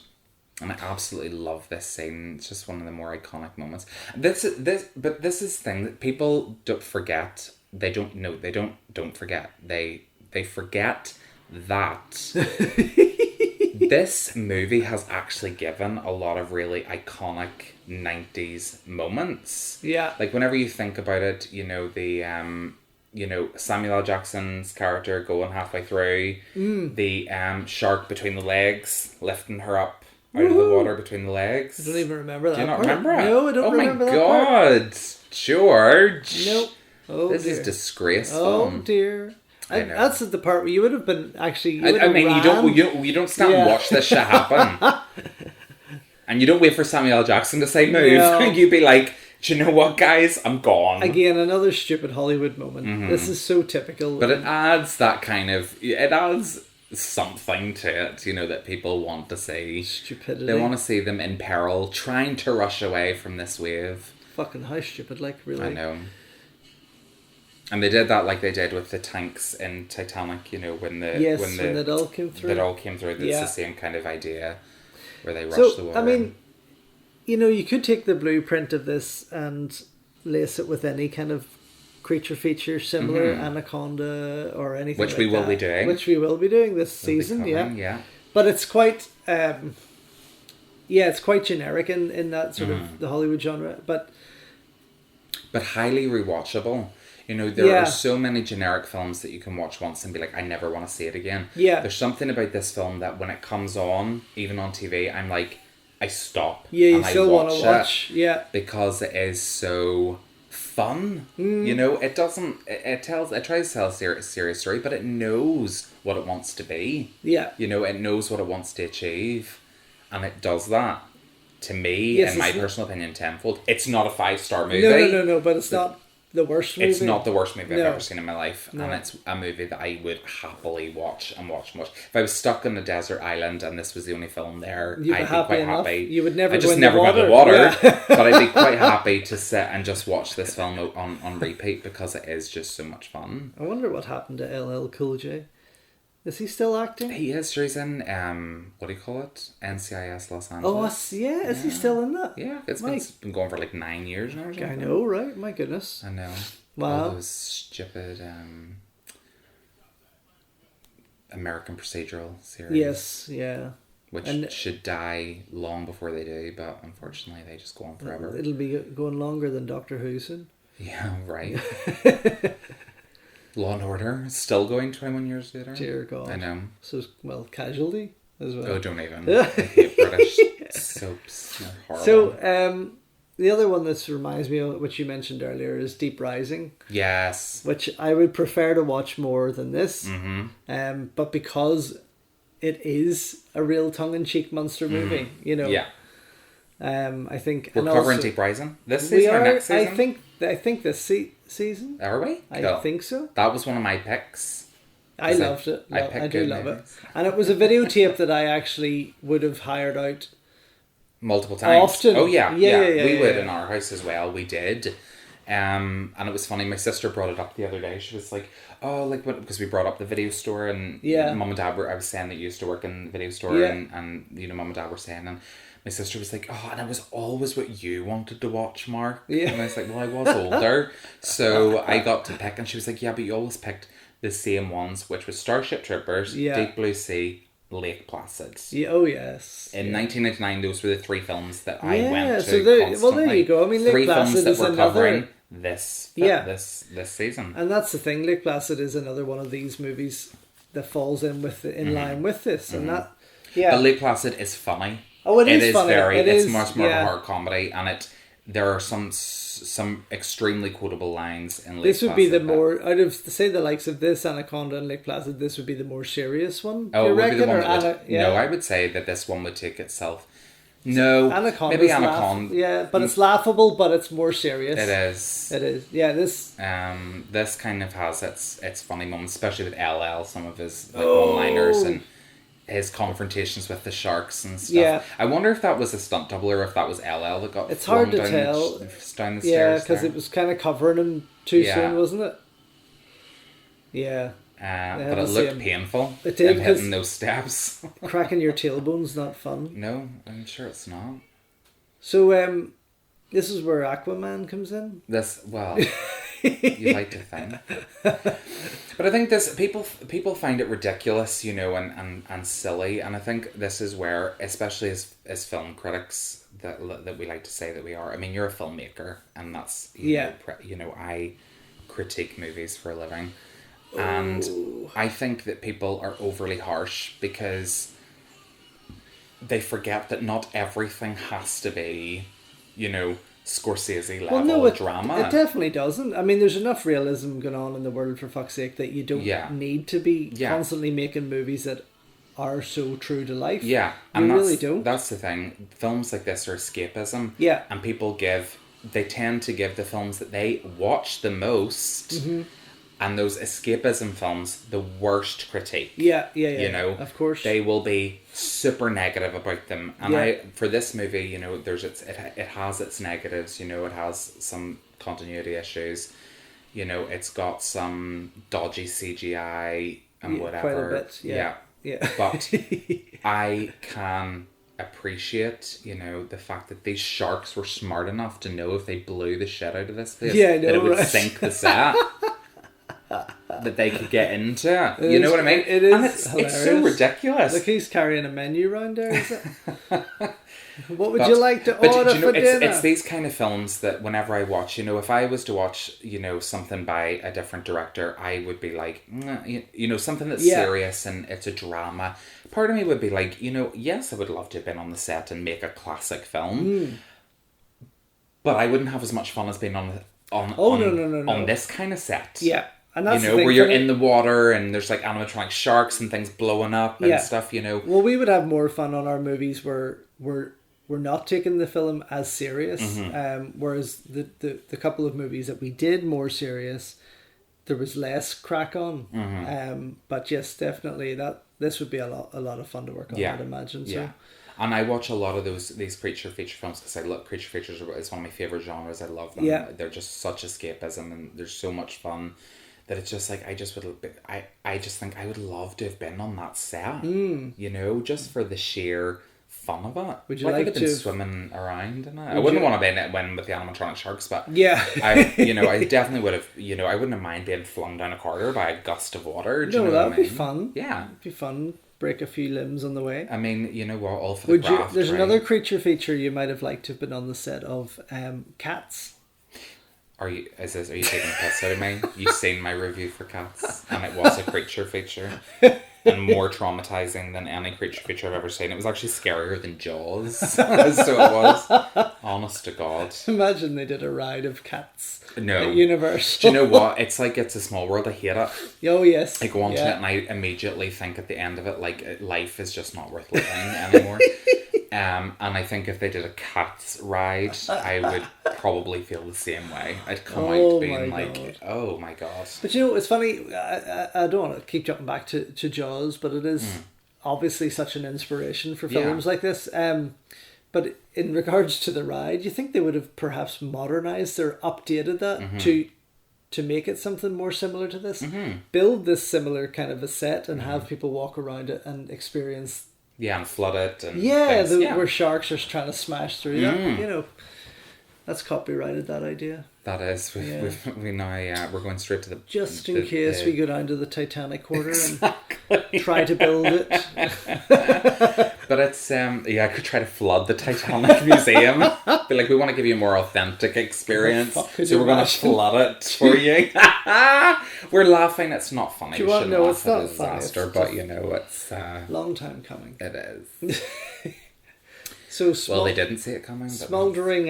And I absolutely love this scene. It's just one of the more iconic moments. This is the thing that people don't forget. They don't know. They don't forget. They forget that this movie has actually given a lot of really iconic 90s moments. Yeah. Like whenever you think about it, Samuel L. Jackson's character going halfway through, the shark between the legs, lifting her up out of the water between the legs. I don't even remember that. Do you not part. remember it? No, I don't remember that. Oh my god, George. Nope. Oh, this dear. is disgraceful. Oh dear. That's the part where you would have been actually. You don't stand and watch this shit happen, and you don't wait for Samuel L. Jackson to say move. No. You'd be like, do you know what, guys? I'm gone. Again, another stupid Hollywood moment. Mm-hmm. This is so typical. But it adds that kind of... It adds something to it, that people want to see. Stupidity. They want to see them in peril, trying to rush away from this wave. Fucking how stupid, really. I know. And they did that like they did with the tanks in Titanic, when it all came through. It all came through. That's the same kind of idea where they rush the water. I mean, you could take the blueprint of this and lace it with any kind of creature feature similar, Anaconda or anything Which we will be doing. Which we will be doing this season, yeah. But it's quite... it's quite generic in that sort of the Hollywood genre, but highly rewatchable. There are so many generic films that you can watch once and be like, I never want to see it again. Yeah. There's something about this film that when it comes on, even on TV, I'm like, I stop. Yeah, you still want to watch. Yeah. Because it is so fun. It doesn't... It tries to tell a serious story, but it knows what it wants to be. Yeah. It knows what it wants to achieve. And it does that. To me, in my personal opinion, tenfold. It's not a 5-star movie. No, but it's not the worst movie. It's not the worst movie I've ever seen in my life. No. And it's a movie that I would happily watch and watch. If I was stuck on a desert island and this was the only film there, I'd be quite happy. You would never go in the water. But I'd be quite happy to sit and just watch this film on repeat because it is just so much fun. I wonder what happened to LL Cool J. Is he still acting? He is. Sure, he's in, what do you call it? NCIS Los Oh, Angeles. yeah. Is he still in that? Yeah. It's been going for like 9 years now or something. I know, right? My goodness. I know. Wow. All those stupid American procedural series. Yes, yeah. Which should die long before they do, but unfortunately they just go on forever. It'll be going longer than Doctor Who soon. Yeah, right. Law and Order still going 21 years later. Dear God. I know. So, Casualty as well. Oh, don't even. I hate British soaps. They're horrible. So, the other one that reminds me of, which you mentioned earlier, is Deep Rising. Yes. Which I would prefer to watch more than this. Mm-hmm. But because it is a real tongue-in-cheek monster movie, Yeah. I think... We're covering Deep Rising this season or next season? I think this season. Are we? Cool. I think so. That was one of my picks. I loved it. I do love it. And it was a videotape that I actually would have hired out multiple times. Often. Oh, yeah. We would in our house as well. We did. And it was funny. My sister brought it up the other day. She was like, oh, because we brought up the video store and Mum and Dad I was saying that you used to work in the video store and Mum and Dad were saying, and my sister was like, oh, and it was always what you wanted to watch, Mark. Yeah. And I was like, well, I was older. So I got to pick. And she was like, yeah, but you always picked the same ones, which was Starship Troopers, Deep Blue Sea, Lake Placid. Yeah, oh yes. In 1999, those were the three films that I went to so constantly. well, there you go. I mean, Lake three Placid films that is we're another. covering this season. And that's the thing. Lake Placid is another one of these movies that falls in line with this, and that. Yeah. But Lake Placid is funny. Oh, it is funny. It's much more of a hard comedy, and there are some extremely quotable lines in Lake Placid. This would be the more, out of, say, the likes of this, Anaconda and Lake Placid, this would be the more serious one. Oh, it would be the one No, I would say that this one would take itself. No, Anaconda's maybe Anaconda. Yeah, but it's laughable, but it's more serious. It is. It is. Yeah, this kind of has its funny moments, especially with LL, some of his one-liners and his confrontations with the sharks and stuff. Yeah. I wonder if that was a stunt double or if that was LL that got It's hard to down tell. Down the stairs. Yeah, because it was kind of covering him too soon, wasn't it? Yeah. But it looked painful. It did. Hitting those steps. Cracking your tailbone's not fun. No, I'm sure it's not. So, this is where Aquaman comes in? You like to think. But I think people find it ridiculous, and silly, and I think this is where, especially as film critics, that we like to say that we are. I mean, you're a filmmaker, and that's I critique movies for a living, and I think that people are overly harsh because they forget that not everything has to be, Scorsese level drama. It definitely doesn't. I mean, there's enough realism going on in the world, for fuck's sake, that you don't need to be constantly making movies that are so true to life. Yeah, and you really don't. That's the thing. Films like this are escapism. Yeah, and they tend to give the films that they watch the most. And those escapism films, the worst critique. Yeah. Of course, they will be super negative about them. And for this movie, it has its negatives. It has some continuity issues. It's got some dodgy CGI and whatever. Quite a bit. Yeah. But I can appreciate, the fact that these sharks were smart enough to know if they blew the shit out of this place, that it would sink the set. That they could get into. You know what I mean? It is. And it's so ridiculous. Look, he's carrying a menu round there, is it? What would you like to order for dinner? It's these kind of films that whenever I watch, if I was to watch, something by a different director, I would be like, something that's serious and it's a drama. Part of me would be like, yes, I would love to have been on the set and make a classic film. But I wouldn't have as much fun as being on this kind of set. Yeah. And that's where you're in the water and there's like animatronic sharks and things blowing up and stuff, Well, we would have more fun on our movies where we're not taking the film as serious. Whereas the couple of movies that we did more serious, there was less crack on. But yes, definitely this would be a lot of fun to work on, I'd imagine. Yeah. So. And I watch a lot of these creature feature films because creature features is one of my favourite genres. I love them. Yeah. They're just such escapism and they're so much fun that it's just like I just think I would love to have been on that set. Just for the sheer fun of it. Would you like to been swimming around in it? I wouldn't want to be in it with the animatronic sharks, but I definitely would have. I wouldn't have mind being flung down a corridor by a gust of water. That would be fun. Yeah, it'd be fun. Break a few limbs on the way. I mean, all for the craft. There's another creature feature you might have liked to have been on the set of, Cats. Are you taking a piss out of me? You've seen my review for Cats, and it was a creature feature, and more traumatizing than any creature feature I've ever seen. It was actually scarier than Jaws, so it was. Honest to God. Imagine they did a ride of cats. No. At Universal. Do you know what? It's like It's a Small World. I hate it. Oh yes. I go on to it and I immediately think at the end of it, like, life is just not worth living anymore. And I think if they did a Cats ride, I would probably feel the same way. I'd come out being like, God. Oh my God. But it's funny, I don't want to keep jumping back to Jaws, but it is obviously such an inspiration for films like this. But in regards to the ride, you think they would have perhaps modernized or updated that to make it something more similar to this? Build this similar kind of a set and have people walk around it and experience. Yeah, and flood it. And things, where sharks are trying to smash through that, . That's copyrighted, that idea. That is. We now, we're going straight to the... Just in case we go down to the Titanic quarter exactly. and try to build it. But it's, I could try to flood the Titanic Museum. Be like, we want to give you a more authentic experience. So we're going to flood it for you. We're laughing. It's not funny. Do you want to know? It's not a disaster, funny. but it's... long time coming. It is. So well, they didn't see it coming. Smoldering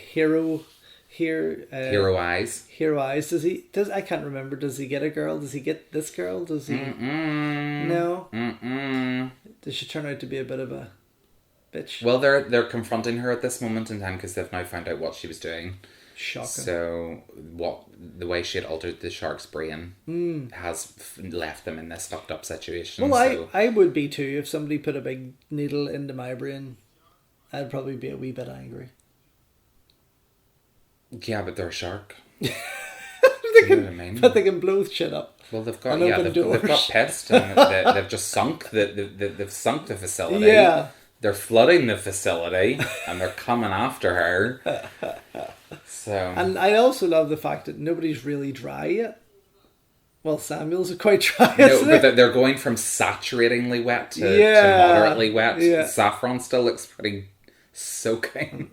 hero eyes. Hero eyes. Does I can't remember. Does he get a girl? Does he get this girl? Does he? No. Does she turn out to be a bit of a bitch? Well, they're confronting her at this moment in time because they've now found out what she was doing. Shocking. So the way she had altered the shark's brain has left them in this fucked up situation. Well, I would be too if somebody put a big needle into my brain. I'd probably be a wee bit angry. Yeah, but they're a shark. But they can blow shit up. Well, they've got pissed and they've just sunk they've sunk the facility. Yeah. They're flooding the facility and they're coming after her. So. And I also love the fact that nobody's really dry yet. Well, Samuel's quite dry. No, but they're going from saturatingly wet to moderately wet. Yeah. Saffron still looks pretty soaking.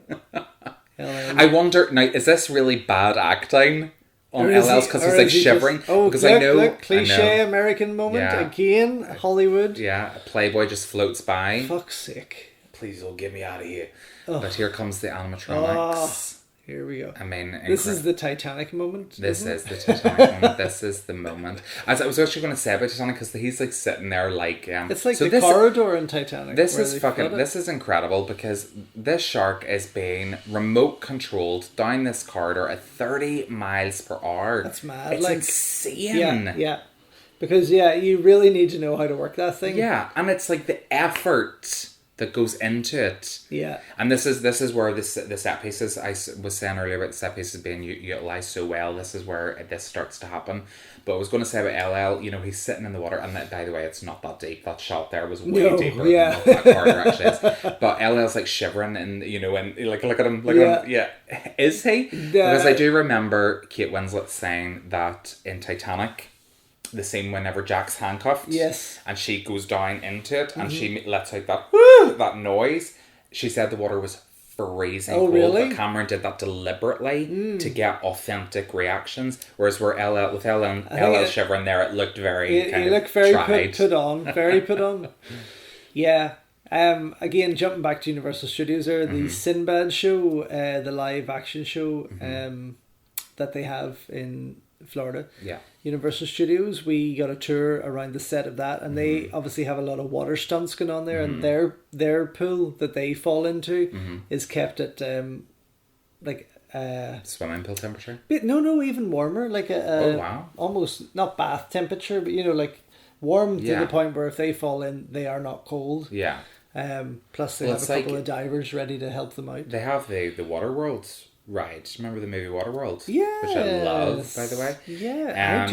I wonder now, is this really bad acting on LL's because he's like shivering? Because I know cliche American moment again. Hollywood. Yeah, a Playboy just floats by. Fuck's sake! Please, get me out of here. But here comes the animatronics. Here we go. I mean, this is the Titanic moment. This is the Titanic moment. This is the moment. As I was actually going to say about Titanic, because he's like sitting there like it's like the corridor in Titanic. This is incredible because this shark is being remote controlled down this corridor at 30 miles per hour. That's mad. It's insane. Yeah. Because you really need to know how to work that thing. Yeah, and it's like the effort that goes into it. Yeah. And this is where the set pieces, I was saying earlier about the set pieces being utilised so well, this is where this starts to happen. But I was going to say about LL, he's sitting in the water, and by the way, it's not that deep. That shot there was way deeper than what that corridor actually is. But LL's like shivering, and and like look at him, yeah. Is he? Because I do remember Kate Winslet saying that in Titanic, the scene whenever Jack's handcuffed, yes, and she goes down into it, and she lets out that noise. She said the water was freezing cold. Really? But Cameron did that deliberately to get authentic reactions, whereas where LL shivering there, it looked very put on, very put on. Yeah. Again, jumping back to Universal Studios, there the Sinbad show, the live action show, that they have in Florida. Yeah. Universal Studios, we got a tour around the set of that, and they obviously have a lot of water stunts going on there, and their pool that they fall into is kept at swimming pool temperature. No, even warmer, like almost not bath temperature, but like warm to the point where if they fall in, they are not cold. Yeah. Plus they have a couple of divers ready to help them out. They have the Water Worlds. Right, remember the movie Waterworld? Yeah, which I love, by the way. Yeah,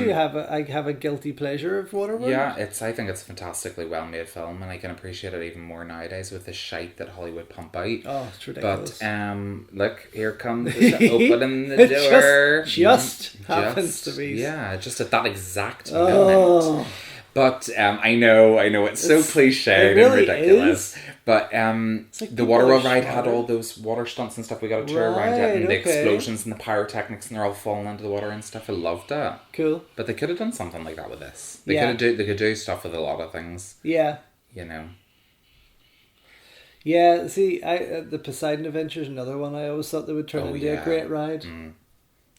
I have a guilty pleasure of Waterworld. Yeah, I think it's a fantastically well made film, and I can appreciate it even more nowadays with the shite that Hollywood pump out. Oh, it's ridiculous. But look, here comes opening the door. Just happens to be. Yeah, just at that exact moment. But I know it's so cliched and ridiculous. Is. But like the Waterworld ride had all those water stunts and stuff. We got a tour around it, and the explosions and the pyrotechnics, and they're all falling into the water and stuff. I loved it. Cool. But they could have done something like that with this. They could do stuff with a lot of things. Yeah. Yeah. See, the Poseidon Adventure is another one. I always thought they would turn into a great ride.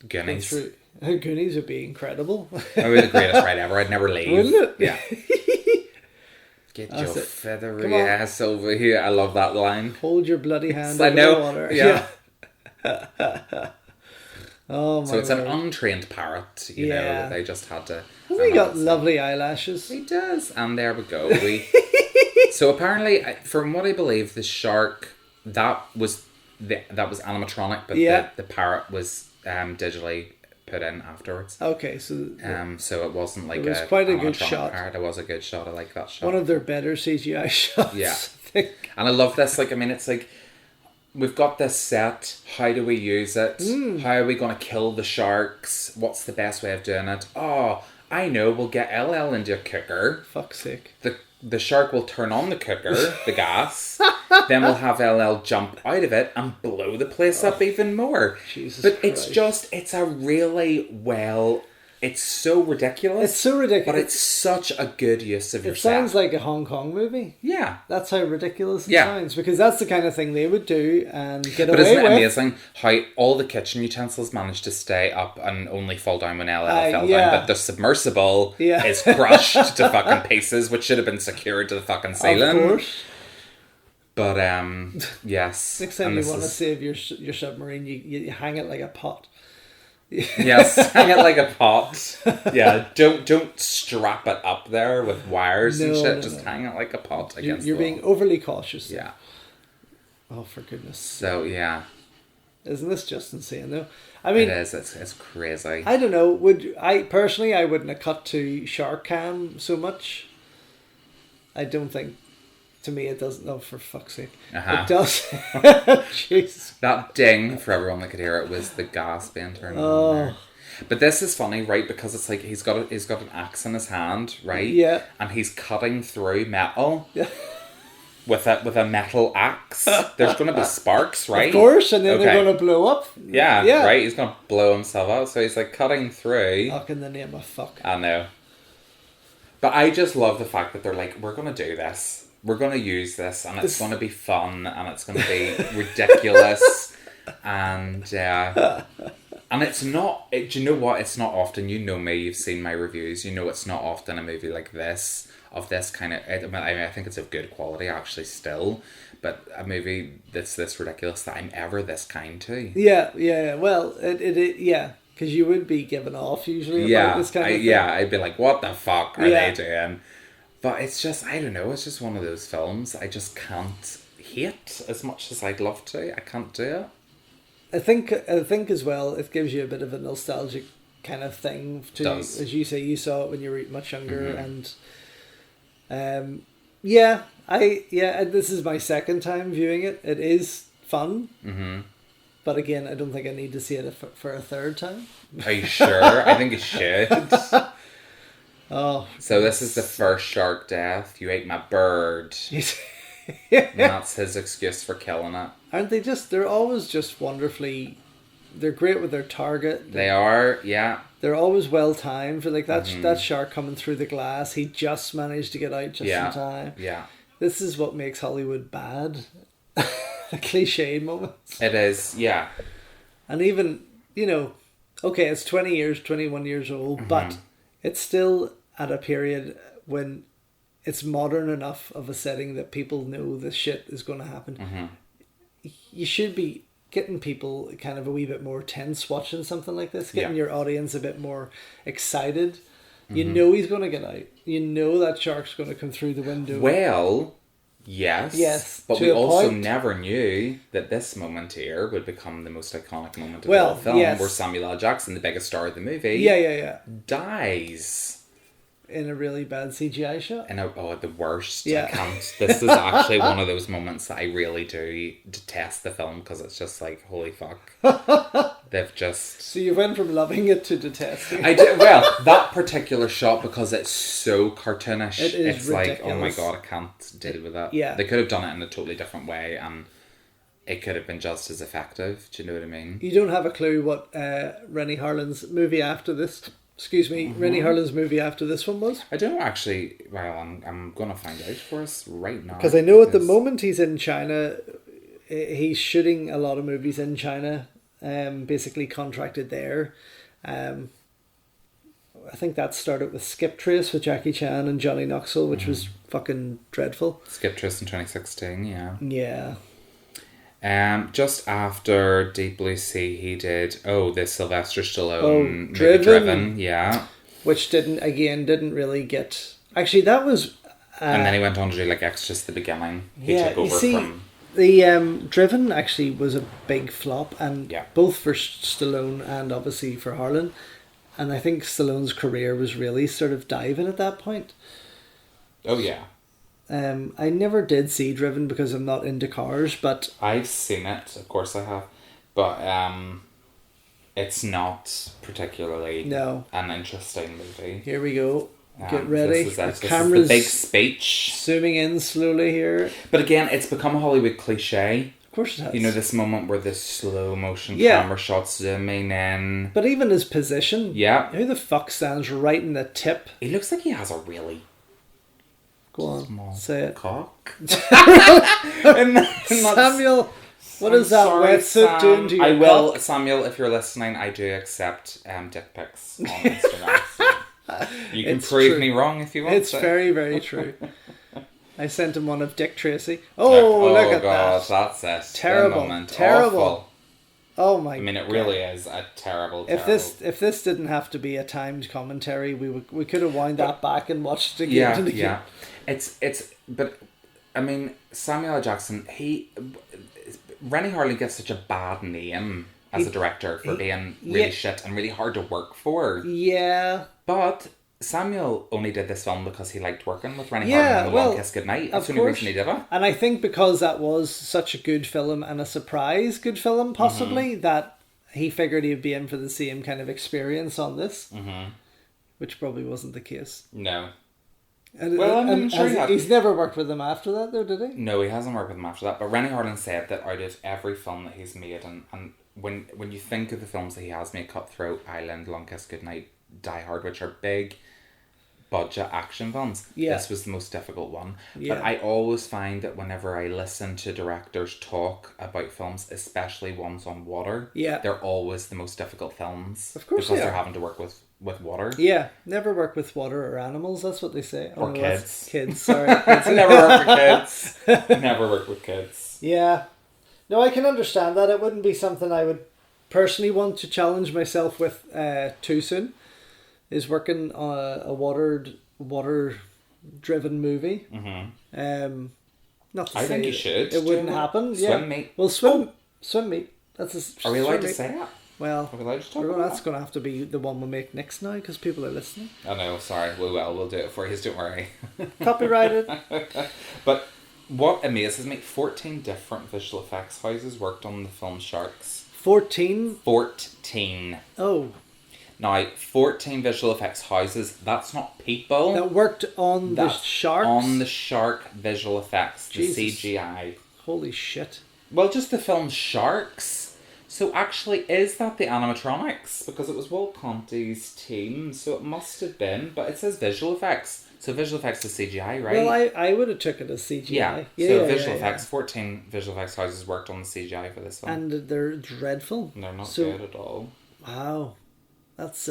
Goonies. Goonies would be incredible. That would be the greatest ride ever. I'd never leave. Wouldn't it? Yeah. Get your feathery ass over here. I love that line. Hold your bloody hand over the water. Yeah. Oh my So it's an untrained parrot, you know, that they just had to... Hasn't he got lovely eyelashes? He does. And there we go. So apparently, from what I believe, the shark, that was animatronic, but the parrot was digitally put in afterwards. Okay, so it wasn't like it was quite a good shot. Parrot. It was a good shot. I like that shot. One of their better CGI shots. Yeah, I think. And I love this. Like, I mean, it's like we've got this set. How do we use it? How are we going to kill the sharks? What's the best way of doing it? Oh, I know. We'll get LL into a cooker. Fuck's sake. The shark will turn on the cooker, the gas. Then we'll have LL jump out of it and blow the place up even more. Jesus but Christ. it's a really it's so ridiculous. It's so ridiculous. But it's such a good use of your It sounds set. like a Hong Kong movie. Yeah. That's how ridiculous it Yeah. sounds. Because that's the kind of thing they would do and get But away isn't it with. amazing how all the kitchen utensils manage to stay up and only fall down when LL fell yeah. down, but the submersible Yeah. is crushed to fucking pieces, which should have been secured to the fucking ceiling. Of course. But yes. Next time And you this want to is- save your submarine, you hang it like a pot. Yes, hang it like a pot. Yeah, don't strap it up there with wires and No, shit. no, Just no. hang it like a pot against You're the being wall. overly cautious. Yeah. Oh, for goodness. So yeah, Isn't this just insane though? I mean, it is. It's crazy. I don't know. I wouldn't have cut to shark cam so much. I don't think. To me, it doesn't. Oh, for fuck's sake, Uh-huh. it does. Jesus. That ding, for everyone that could hear it, was the gas being turned Oh. on there. But this is funny, right? Because it's like he's got an axe in his hand, right? Yeah. And he's cutting through metal Yeah. with a metal axe. There's going to be sparks, right? Of course, and then they're Okay. going to blow up. Yeah, Yeah. right. He's going to blow himself up, so he's like cutting through. Fuck in the name of fuck. I know. But I just love the fact that they're like, we're going to do this. We're going to use this, and it's going to be fun, and it's going to be ridiculous, and it's not. Do you know what? It's not often. You know me. You've seen my reviews. You know it's not often a movie like this of this kind of. I think it's of good quality actually still, but a movie that's this ridiculous that I'm ever this kind to. Yeah. Well, yeah, because you would be given off usually about this kind of thing. I'd be like, what the fuck are Yeah. they doing? But it's just, I don't know, it's just one of those films I just can't hate as much as I'd love to. I can't do it. I think as well, it gives you a bit of a nostalgic kind of thing to, Does. as you say, you saw it when you were much younger, Mm-hmm. and this is my second time viewing it. It is fun, but again, I don't think I need to see it for a third time. Are you sure? I think you should. Oh, So this is the first shark death. You ate my bird. And that's his excuse for killing it. aren't they just? They're always just wonderfully. They're great with their target. They are, yeah. They're always well timed. Like that shark coming through the glass, he just managed to get out just in time. Yeah. This is what makes Hollywood bad. Cliche moments. It is, yeah. And even, okay, it's 21 years old, but it's still at a period when it's modern enough of a setting that people know this shit is going to happen. You should be getting people kind of a wee bit more tense watching something like this, getting your audience a bit more excited. You know he's going to get out. You know that shark's going to come through the window. Well, yes. Yes, But to we a also point. never knew that this moment here would become the most iconic moment of Well, all film, yes. where Samuel L. Jackson, the biggest star of the movie, Yeah. dies. In a really bad CGI shot. The worst. Yeah. I can't. This is actually one of those moments that I really do detest the film, because it's just like, holy fuck. They've just... So you went from loving it to detesting. I did, well, that particular shot, because it's so cartoonish, It is it's like, oh my ridiculous. god, I can't deal with that. Yeah. They could have done it in a totally different way, and it could have been just as effective. Do you know what I mean? You don't have a clue what Renny Harlin's movie after this. Excuse me, Renny Harlin's movie after this one was. I don't actually. Well, I'm gonna find out for us right now. Because I know at the moment he's in China, he's shooting a lot of movies in China. Basically contracted there. I think that started with Skip Trace with Jackie Chan and Johnny Knoxville, which was fucking dreadful. Skip Trace in 2016. Yeah. Yeah. Just after Deep Blue Sea, he did the Sylvester Stallone movie Driven. Driven, yeah, Which didn't really get. Actually, that was. and then he went on to do like Extras at the beginning. He took over from. The Driven actually was a big flop, and Yeah. both for Stallone and obviously for Harlan. And I think Stallone's career was really sort of diving at that point. Oh yeah, I never did see Driven because I'm not into cars, but I've seen it, of course I have, but it's not particularly an interesting movie. Here we go. Get ready. This is the big speech. Zooming in slowly here. But again, it's become a Hollywood cliche. Of course it has. You know, this moment where the slow motion camera shots zooming in. But even his position. Yeah. Who the fuck stands right in the tip? He looks like he has a really... Go on, small say it. Cock. Samuel, what is that wetsuit doing to your cock? Samuel, if you're listening, I do accept dick pics on Instagram. So you can prove me wrong if you want. It's very, very true. I sent him one of Dick Tracy. Oh, look at that. That's it. Terrible. Terrible. Awful. Oh my god. I mean, it really is a terrible. If this didn't have to be a timed commentary, we could have wound that back and watched it again and again. Yeah. But I mean, Samuel L. Jackson, Renny Harlin gets such a bad name as a director for being really shit and really hard to work for. Yeah. But Samuel only did this film because he liked working with Renny Harlin in The Long Kiss Goodnight. That's the only reason he did it. And I think because that was such a good film and a surprise good film, possibly, that he figured he'd be in for the same kind of experience on this. Mm-hmm. Which probably wasn't the case. No. I'm sure he's never worked with them after that, though, did he? No, he hasn't worked with them after that. But Renny Harlin said that out of every film that he's made, and when you think of the films that he has made, Cutthroat, Island, Long Kiss Goodnight, Die Hard, which are big budget action films, this was the most difficult one. But I always find that whenever I listen to directors talk about films, especially ones on water, they're always the most difficult films. Of course, because they're having to work with water. Yeah, never work with water or animals, that's what they say. Or kids. Kids, sorry. Never work with kids. Never work with kids. Yeah. No, I can understand that. It wouldn't be something I would personally want to challenge myself with too soon. Is working on a water-driven movie. Mm-hmm. Not to say think you should. It wouldn't happen. Swim meet. Well, swim meet. That's Are we allowed to say that? Well, are we allowed to talk about that's going to have to be the one we make next now because people are listening. I know. Sorry. We'll do it for you. Don't worry. Copyrighted. But what amazes me, 14 different visual effects houses worked on the film Sharks. 14? 14. Oh. Now, 14 visual effects houses, that's not people. That worked on the sharks? On the shark visual effects, Jesus. the CGI. Holy shit. Well, just the film Sharks. So actually, is that the animatronics? Because it was Walt Conti's team, so it must have been. But it says visual effects. So visual effects is CGI, right? Well, I would have took it as CGI. Yeah. So visual effects, 14 visual effects houses worked on the CGI for this film. And they're dreadful. They're not good at all. Wow. That's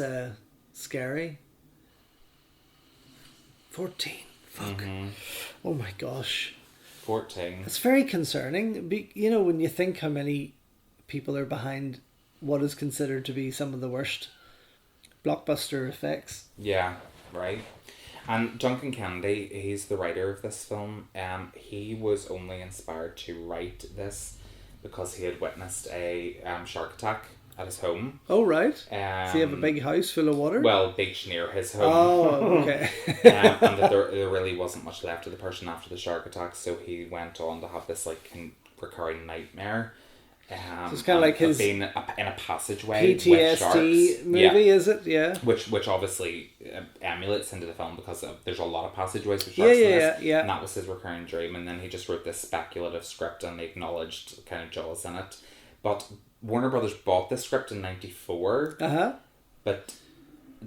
scary. 14. Fuck. Mm-hmm. Oh my gosh. 14. It's very concerning. You know, when you think how many people are behind what is considered to be some of the worst blockbuster effects. Yeah, right. And Duncan Kennedy, he's the writer of this film. He was only inspired to write this because he had witnessed a shark attack at his home. Oh, right. Does he have a big house full of water? Well, beach near his home. Oh, okay. And that there really wasn't much left of the person after the shark attack, so he went on to have this recurring nightmare. So it's kind of like his being in a passageway PTSD with sharks. movie, is it? Yeah. Which obviously emulates into the film because there's a lot of passageways with sharks in this. Yeah. And that was his recurring dream, and then he just wrote this speculative script and he acknowledged kind of Jaws in it. But Warner Brothers bought this script in 1994, but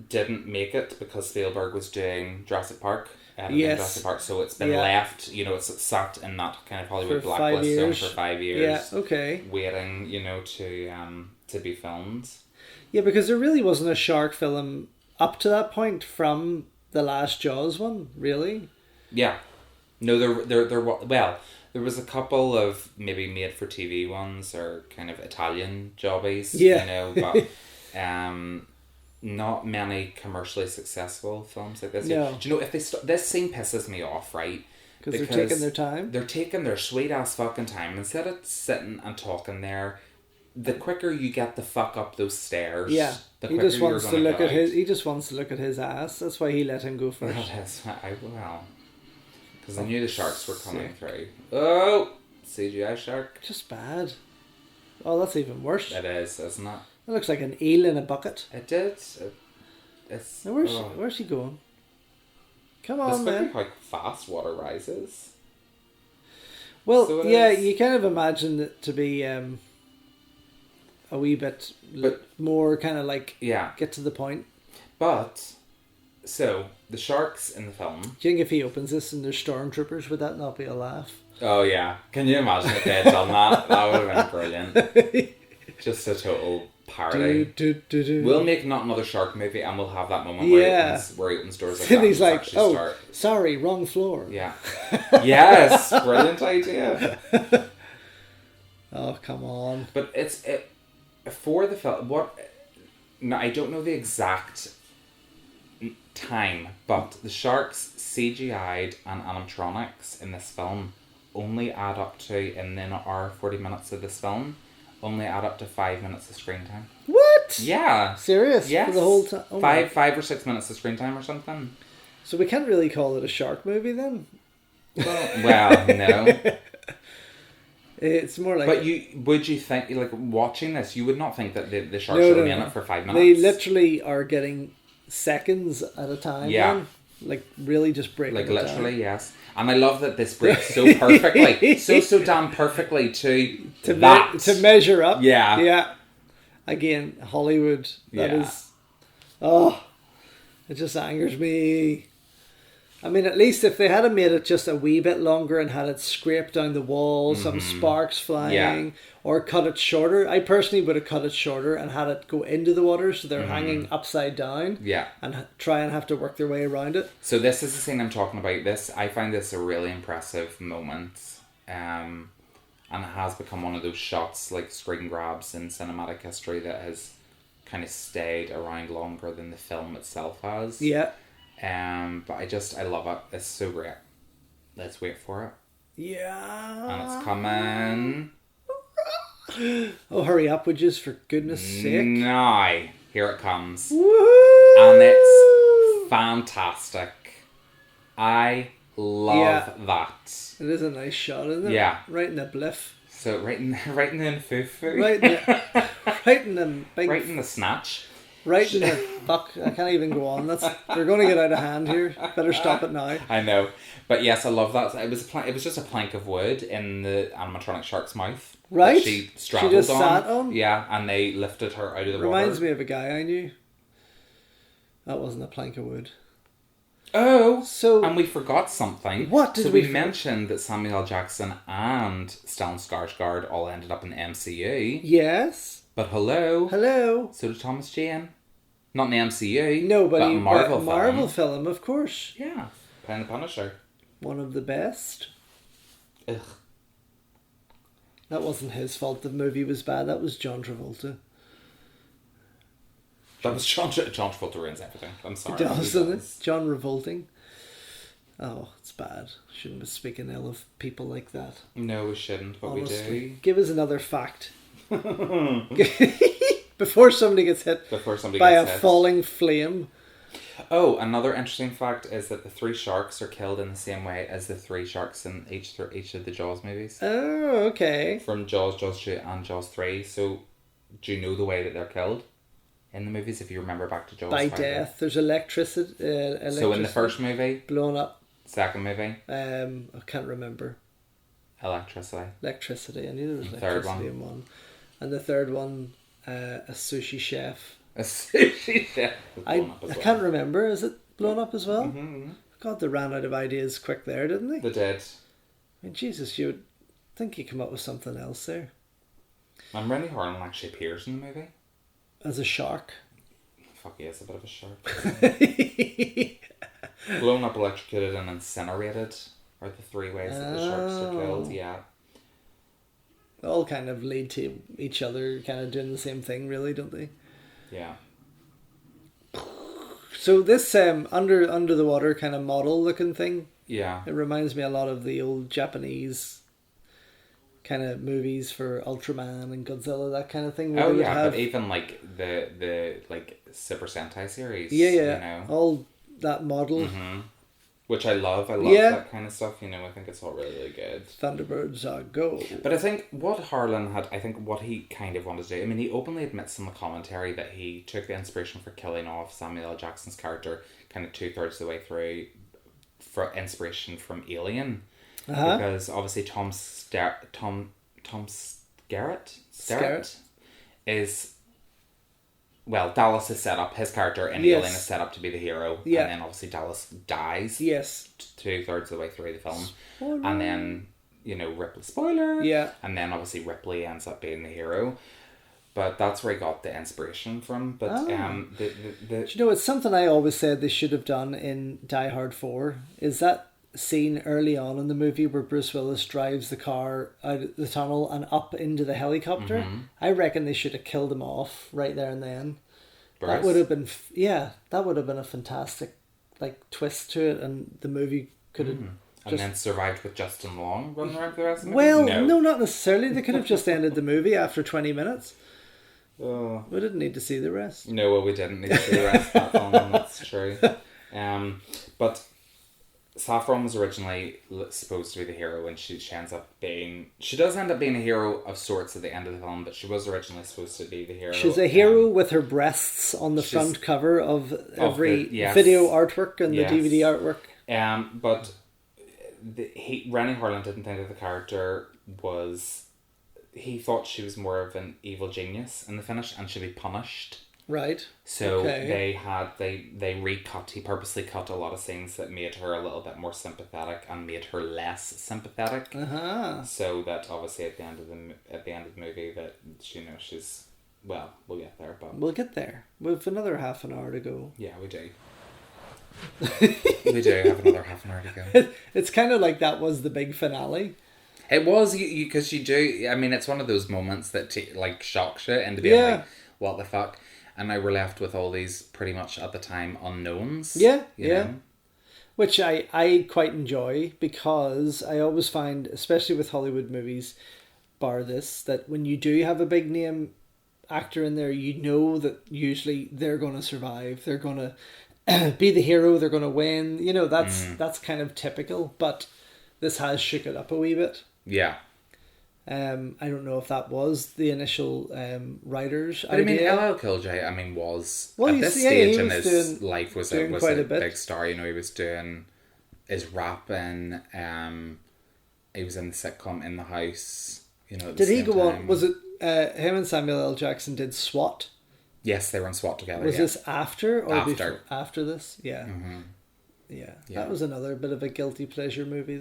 didn't make it because Spielberg was doing Jurassic Park. Jurassic Park, so it's been left, it's sat in that kind of Hollywood blacklist zone for 5 years. Yeah, okay. Waiting, to be filmed. Yeah, because there really wasn't a shark film up to that point from the last Jaws one, really. Yeah. No, there was a couple of maybe made-for-TV ones or kind of Italian jobbies, but not many commercially successful films like this. No. Do you know, if this scene pisses me off, right? Because they're taking their time. They're taking their sweet-ass fucking time. Instead of sitting and talking there, the quicker you get the fuck up those stairs, the quicker he just wants to look at his. He just wants to look at his ass. That's why he let him go first. Well, Because I knew the sharks were coming through. Oh! CGI shark. Just bad. Oh, that's even worse. It is, isn't it? It looks like an eel in a bucket. It did. It's... Now where's he going? Come on, man. This man. could be how fast water rises. Well, so yeah, you kind of imagine it to be a wee bit more kind of like get to the point. But, so, the sharks in the film... Do you think if he opens this and there's stormtroopers, would that not be a laugh? Oh, yeah. Can you imagine if they had done that? That would have been brilliant. Just a total parody. We'll make not another shark movie and we'll have that moment where he opens doors like that. And he's like, sorry, wrong floor. Yeah. Yes! Brilliant idea. Oh, come on. But for the film... Now, I don't know the exact time, but the sharks CGI'd and animatronics in this film only add up to, in the hour 40 minutes of this film, only add up to 5 minutes of screen time. What? Yeah. Serious? Yes. For the whole time? Oh, 5 or 6 minutes of screen time or something. So we can't really call it a shark movie then? Well, no. It's more like... But would you think, like, watching this, you would not think that the sharks are only in it for 5 minutes? They literally are getting seconds at a time. Yeah. Then. Like, really just breaking like, it literally, down. yes. And I love that this breaks so perfectly. so damn perfectly to that. To measure up. Yeah. Yeah. Again, Hollywood. That is... Oh, it just angers me. I mean, at least if they had made it just a wee bit longer and had it scraped down the wall, some sparks flying, or cut it shorter. I personally would have cut it shorter and had it go into the water so they're hanging upside down. Yeah. And try and have to work their way around it. So this is the scene I'm talking about. I find this a really impressive moment. And it has become one of those shots, like screen grabs in cinematic history, that has kind of stayed around longer than the film itself has. Yeah. But I love it. It's so great. Let's wait for it. Yeah. And it's coming. Oh, hurry up, would you, for goodness sake. Now, here it comes. Woo-hoo! And it's fantastic. I love that. It is a nice shot, isn't it? Yeah. Right in the bliff. So right in the foo-foo. Right in the snatch. Right in the fuck. I can't even go on. We're going to get out of hand here. Better stop it now. I know. But yes, I love that. It was just a plank of wood in the animatronic shark's mouth. Right. She straddled She just sat on. Yeah, and they lifted her out of the water. Reminds me of a guy I knew. That wasn't a plank of wood. Oh, so and we forgot something. What did we mentioned that Samuel L. Jackson and Stellan Skarsgård all ended up in the MCU. Yes. But hello. So did Thomas Jane. Not in the MCU. No, but a Marvel film, of course. Yeah. Penn the Punisher. One of the best. Ugh. That wasn't his fault. The movie was bad. That was John Travolta. That was John Travolta ruins everything. I'm sorry. It does, doesn't it? John Revolting. Oh, it's bad. Shouldn't be speaking ill of people like that. No, we shouldn't, but honestly, we do. Give us another fact. Before somebody gets hit by a falling flame. Oh, another interesting fact is that the 3 sharks are killed in the same way as the 3 sharks in each of the Jaws movies. Oh, okay. From Jaws, Jaws 2 and Jaws 3. So, do you know the way that they're killed in the movies, if you remember back to Jaws? By death. There's electricity. So in the first movie? Blown up. Second movie? I can't remember. Electricity. I knew there was electricity in one. And the third one, a sushi chef. A sushi chef. I can't remember. Is it blown up as well? Mm-hmm. God, they ran out of ideas quick there, didn't they? They did. I mean, Jesus, you would think you come up with something else there. And Renny Harlin actually appears in the movie. As a shark. Fuck, he is a bit of a shark. Blown up, electrocuted, and incinerated are the 3 ways that the sharks are killed. Yeah. All kind of lead to each other kind of doing the same thing, really, don't they? Yeah. So this under the water kind of model looking thing, yeah, it reminds me a lot of the old Japanese kind of movies for Ultraman and Godzilla, that kind of thing. But even like the like Super Sentai series. Yeah, you know? all that model. Mm-hmm. Which I love. I love Yeah. that kind of stuff. You know, I think it's all really, really good. Thunderbirds go. But I think what Harlan had, I think what he kind of wanted to do, I mean, he openly admits in the commentary that he took the inspiration for killing off Samuel L. Jackson's character kind of 2/3 of the way through for inspiration from Alien. Because obviously Tom Skerritt is... Well, Dallas is set up, his character in Alien is set up to be the hero. Yeah. And then obviously Dallas dies. Yes. 2/3 of the way through the film. Spoiler. And then, you know, Ripley... Spoiler! Yeah. And then obviously Ripley ends up being the hero. But that's where he got the inspiration from. But Do you know, it's something I always said they should have done in Die Hard 4. Is that scene early on in the movie where Bruce Willis drives the car out of the tunnel and up into the helicopter. Mm-hmm. I reckon they should have killed him off right there and then. Bruce? That would have been that would have been a fantastic twist to it, and the movie could have and then survived with Justin Long running around for the rest of the movie. Well, no, not necessarily. They could have just ended the movie after 20 minutes. Oh. We didn't need to see the rest. No, well, we didn't need to see the rest of that film. That's true. But Saffron was originally supposed to be the hero, and she ends up being... She does end up being a hero of sorts at the end of the film, but she was originally supposed to be the hero. She's a hero with her breasts on the front cover of every video artwork and the DVD artwork. But Renny Harlin didn't think that the character was... He thought she was more of an evil genius in the finish, and should be punished. Right. So they recut. He purposely cut a lot of scenes that made her a little bit more sympathetic and made her less sympathetic. So that obviously at the end of the movie that she's we'll get there, but we'll get there. We've another half an hour to go. Yeah, we do. We do have another half an hour to go. It's kind of like that was the big finale. It was because you do. I mean, it's one of those moments that shocks you into being like, what the fuck. And now we're left with all these pretty much at the time unknowns. Yeah, know? Which I quite enjoy, because I always find, especially with Hollywood movies, bar this, that when you do have a big name actor in there, you know that usually they're going to survive. They're going to be the hero. They're going to win. You know, that's kind of typical. But this has shook it up a wee bit. Yeah. I don't know if that was the initial writer's idea. I mean, LL Cool J, was at this stage in his life was a big star. You know, he was doing his rap, and he was in the sitcom In the House. You know, did he go on? Was it him and Samuel L. Jackson did SWAT? Yes, they were on SWAT together. Was this after or after? After this? Yeah. Mm-hmm. Yeah, that was another bit of a guilty pleasure movie.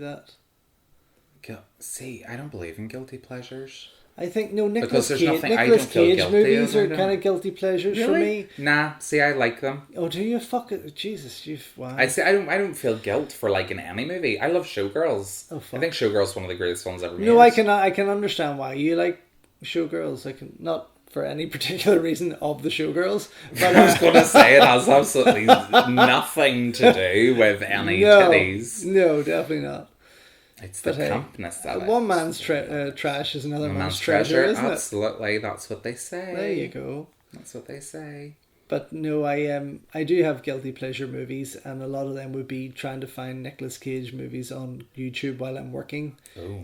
See, I don't believe in guilty pleasures. I think Nicolas Cage movies are kind of guilty pleasures for me. Nah, see, I like them. Oh, do you? Fuck it, Jesus, wow. I don't feel guilt for liking any movie. I love Showgirls. Oh, fuck. I think Showgirls is one of the greatest films ever made. I can understand why you like Showgirls. I can not for any particular reason of the Showgirls. But I was going to say it has absolutely nothing to do with any titties. No, definitely not. It's the campness of it. One man's trash is another man's treasure, isn't it? Absolutely, that's what they say. There you go. That's what they say. But no, I do have guilty pleasure movies, and a lot of them would be trying to find Nicolas Cage movies on YouTube while I'm working,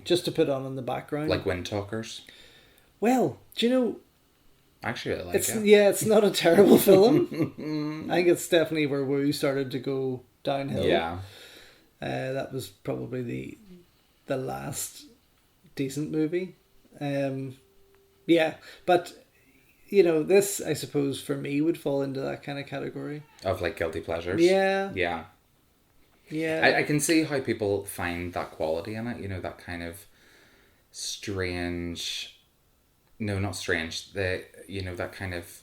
just to put on in the background. Like Wind Talkers? Well, do you know... Actually, I like it. Yeah, it's not a terrible film. I think it's definitely where Woo started to go downhill. Yeah. That was probably the last decent movie. But this, I suppose, for me would fall into that kind of category of guilty pleasures. Yeah. I can see how people find that quality in it. That kind of strange. No, not strange. That kind of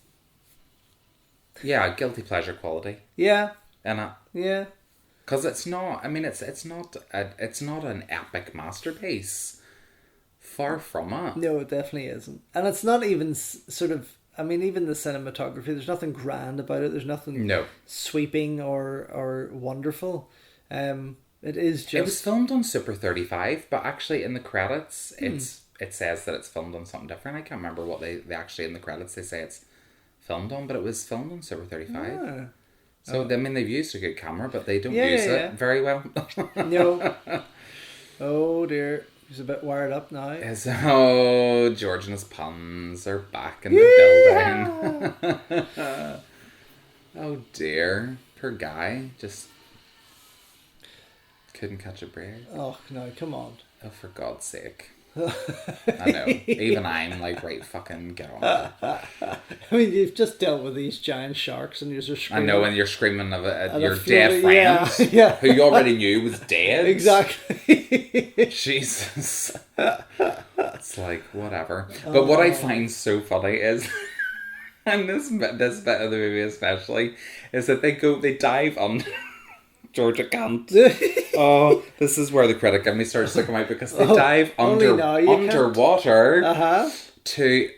guilty pleasure quality. Yeah. And yeah. Because it's not. I mean, it's not an epic masterpiece. Far from it. No, it definitely isn't, and it's not even sort of. I mean, even the cinematography. There's nothing grand about it. There's nothing sweeping or wonderful. It is just. It was filmed on Super 35, but actually in the credits, it says that it's filmed on something different. I can't remember what they actually in the credits they say it's filmed on, but it was filmed on Super 35. So, I mean, they've used a good camera, but they don't Yeah, use yeah, it yeah. very well. No. Oh dear. He's a bit wired up now. George and his puns are back in the building. Oh dear. Poor guy. Just couldn't catch a break. Oh, no, come on. Oh, for God's sake. I know. Even I'm like, right, fucking get on it. I mean, you've just dealt with these giant sharks and you're just screaming. I know, and you're screaming at your floating, dead friend who you already knew was dead. Exactly. Jesus. It's like, whatever. But what I find so funny is, and this bit of the movie especially, is that they dive under. Georgia can't. Oh, this is where the critic in me starts to come out, because they dive underwater to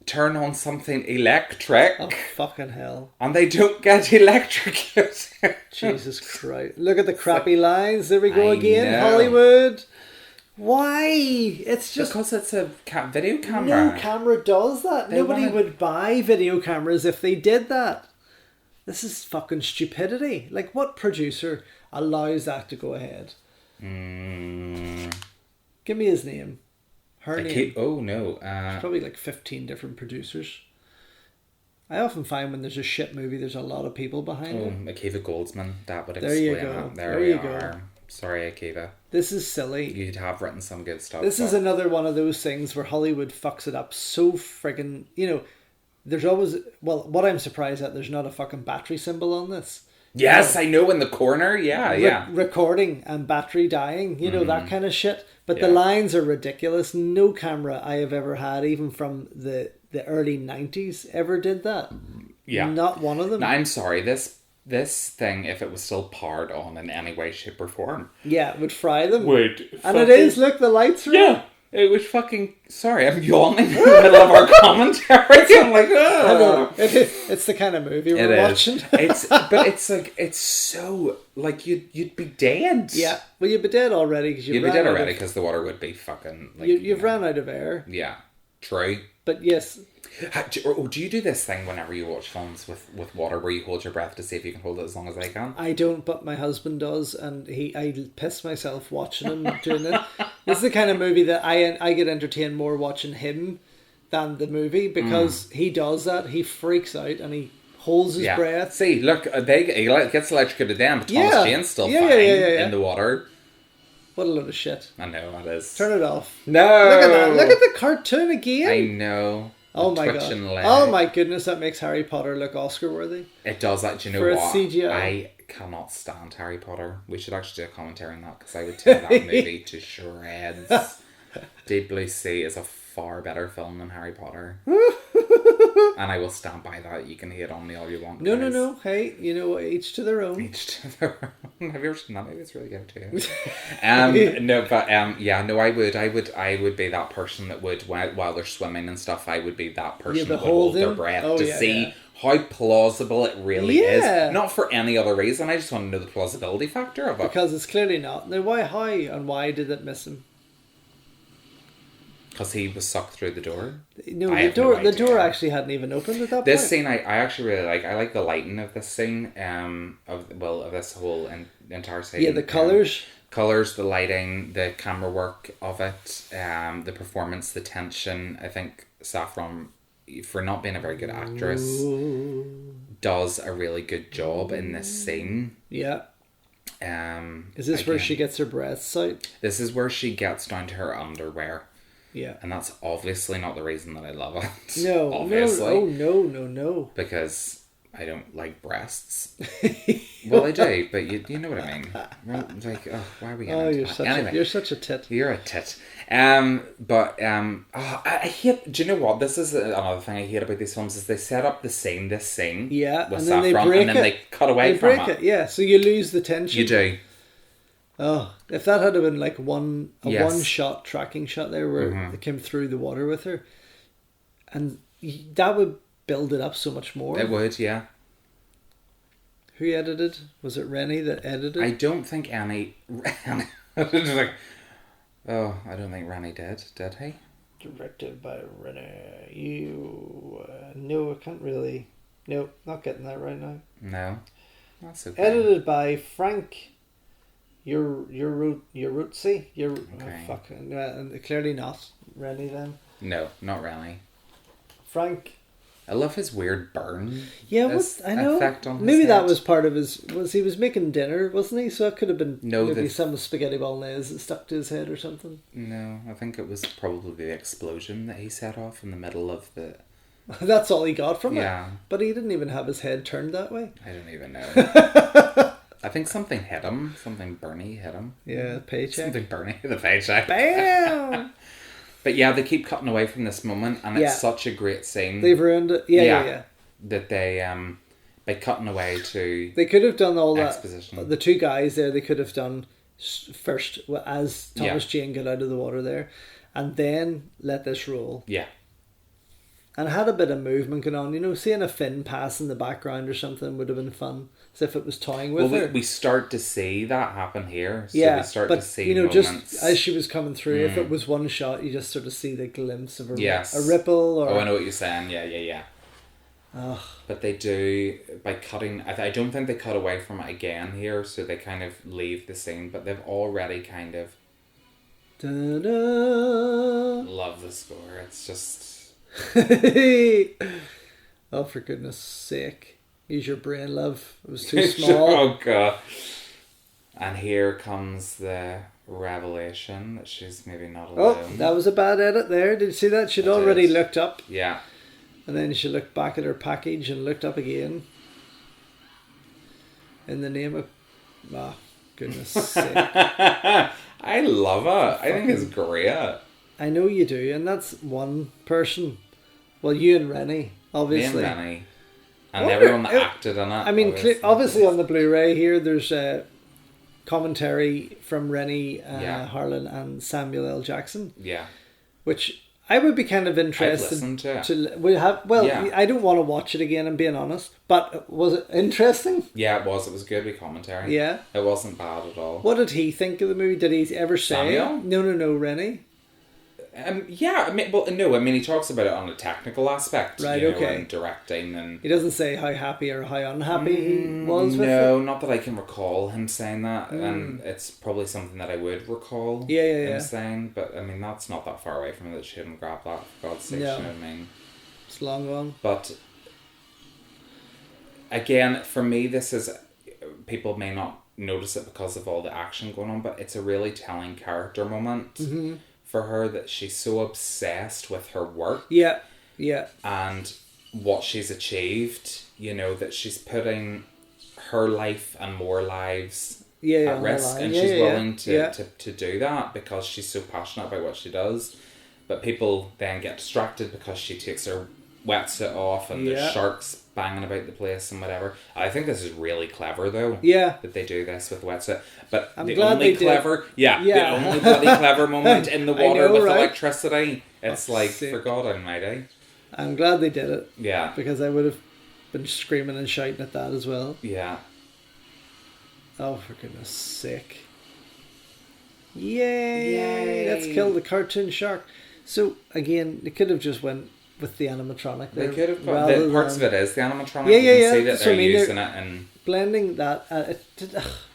turn on something electric. Oh, fucking hell. And they don't get electrocuted. Jesus Christ. Look at the crappy lines. There we go again. know. Hollywood. Why? It's just... Because it's a video camera. No camera does that. Nobody would buy video cameras if they did that. This is fucking stupidity. Like, what producer allows that to go ahead? Give me his name. Her name. Oh, no. There's probably like 15 different producers. I often find when there's a shit movie, there's a lot of people behind it. Akiva Goldsman. That would There you explain go. it. There you go. Are. Sorry, Akiva. This is silly. You'd have written some good stuff. This is another one of those things where Hollywood fucks it up so friggin'... You know, there's always... Well, what I'm surprised at, there's not a fucking battery symbol on this. Yes, I know, in the corner. Yeah. Recording and battery dying, you know, that kind of shit. But the lines are ridiculous. No camera I have ever had, even from the early 90s, ever did that. Yeah. Not one of them. Now, I'm sorry, this thing, if it was still powered on in any way, shape, or form... Yeah, it would fry them. And it is, look, the lights are on. It was fucking... Sorry, I'm yawning in the middle of our commentary. I'm like, oh. It's the kind of movie we're watching. But it's like, it's so... Like, you'd be dead. Yeah, well, you'd be dead already. Cause you'd be dead already because the water would be fucking... Like, you've ran out of air. Yeah, true. But yes... Do you do this thing whenever you watch films with water where you hold your breath to see if you can hold it as long as they can? I don't, but my husband does, and I piss myself watching him doing it. This is the kind of movie that I get entertained more watching him than the movie, because he does that. He freaks out and he holds his breath. See, look, he gets electrocuted then, but Thomas Jane's still fine in the water. What a load of shit. I know, it is. Turn it off. No! Look at that. Look at the cartoon again. I know. Oh my god! Leg. Oh my goodness, that makes Harry Potter look Oscar worthy. It does. That. Do you know for what? CGI. I cannot stand Harry Potter. We should actually do a commentary on that, because I would tear that movie to shreds. Deep Blue Sea is a far better film than Harry Potter, and I will stand by that. You can hate on me all you want. No. Hey, you know, each to their own. Each to their own. Have you ever seen that movie? It's really good too. I would be that person that would, while they're swimming and stuff, I would be that person that would hold their breath to see how plausible it really is. Not for any other reason. I just want to know the plausibility factor of it. Because it's clearly not. Now, why did it miss him? Because he was sucked through the door. No, the door actually hadn't even opened at that point. This scene I actually really like. I like the lighting of this scene. Of this whole entire scene. Yeah, the colours. Colours, the lighting, the camera work of it, the performance, the tension. I think Saffron, for not being a very good actress, does a really good job in this scene. Yeah. Is this where she gets her breaths out? This is where she gets down to her underwear. Yeah. And that's obviously not the reason that I love it. No. Obviously. No. Because I don't like breasts. Well, I do, but you know what I mean. Like, why are we getting you're such a tit. You're a tit. I hate... Do you know what? This is another thing I hate about these films, is they set up this scene, yeah, with and then Saffron, they cut away from it. Yeah, so you lose the tension. You do. Oh, if that had been like one shot tracking shot there where they came through the water with her, and that would build it up so much more. It would, yeah. Who edited? Was it Renny that edited? I don't think any. I don't think Renny did he? Directed by Renny. No, I can't really. No, not getting that right now. No. That's okay. Edited by Frank Uruzzi. Clearly not Renny then. No, not really. Frank. I love his weird burn. Yeah, I know. Effect on his maybe head. that was part of his. He was making dinner, wasn't he? So it could have been maybe some spaghetti bolognese that stuck to his head or something. No, I think it was probably the explosion that he set off in the middle of the. That's all he got from it. Yeah, but he didn't even have his head turned that way. I don't even know. I think something hit him. Something Bernie hit him. Yeah, paycheck. Something Bernie, the paycheck. Bam! But yeah, they keep cutting away from this moment, and it's such a great scene. They've ruined it. Yeah. That they, by cutting away to... They could have done all exposition. That. The two guys there, they could have done first, as Thomas Jane got out of the water there, and then let this roll. Yeah. And had a bit of movement going on. You know, seeing a fin pass in the background or something would have been fun. As if it was toying with her. We start to see that happen here. So yeah, we start but, to see you know, moments. just as she was coming through, if it was one shot, you just sort of see the glimpse of a ripple. Or... Oh, I know what you're saying. Yeah. Ugh. But they do, by cutting... I don't think they cut away from it again here, so they kind of leave the scene, but they've already kind of... Da-da. Love the score. It's just... Oh, for goodness sake. Use your brain, love. It was too small. Oh, God. And here comes the revelation that she's maybe not alone. Oh, that was a bad edit there. Did you see that? She'd already looked up. Yeah. And then she looked back at her package and looked up again. In the name of... Ah, goodness sake. I love it. I think it's great. I know you do, and that's one person. Well, you and Renny, obviously. Me and Renny. And everyone that acted in it. I mean, obviously on the Blu-ray here, there's commentary from Renny Harlin and Samuel L. Jackson. Yeah. Which I would be kind of interested I don't want to watch it again, I'm being honest. But was it interesting? Yeah, it was. It was good with commentary. Yeah. It wasn't bad at all. What did he think of the movie? Did he ever say? Samuel? No, Renny. Yeah, he talks about it on a technical aspect, right? And directing, and he doesn't say how happy or how unhappy he was with it. No, not that I can recall him saying that, and it's probably something that I would recall. Him saying, but I mean that's not that far away from it. That she didn't grab that, for God's sake. No. You know what I mean? It's long gone. But again, for me, this is people may not notice it because of all the action going on, but it's a really telling character moment. Mm-hmm. For her, that she's so obsessed with her work. Yeah. And what she's achieved, that she's putting her life and more lives at risk. And she's willing to do that because she's so passionate about what she does. But people then get distracted because she takes her wetsuit off and there's sharks banging about the place and whatever. I think this is really clever though. Yeah. That they do this with wetsuit. But the only clever bloody clever moment in the water with electricity. It's for God almighty. I'm glad they did it. Yeah. Because I would have been screaming and shouting at that as well. Yeah. Oh, for goodness sake. Yay! Let's kill the cartoon shark. So, again, they could have just went with the animatronic there. They could have got the parts of it is the animatronic. You can see that they're using it and blending that.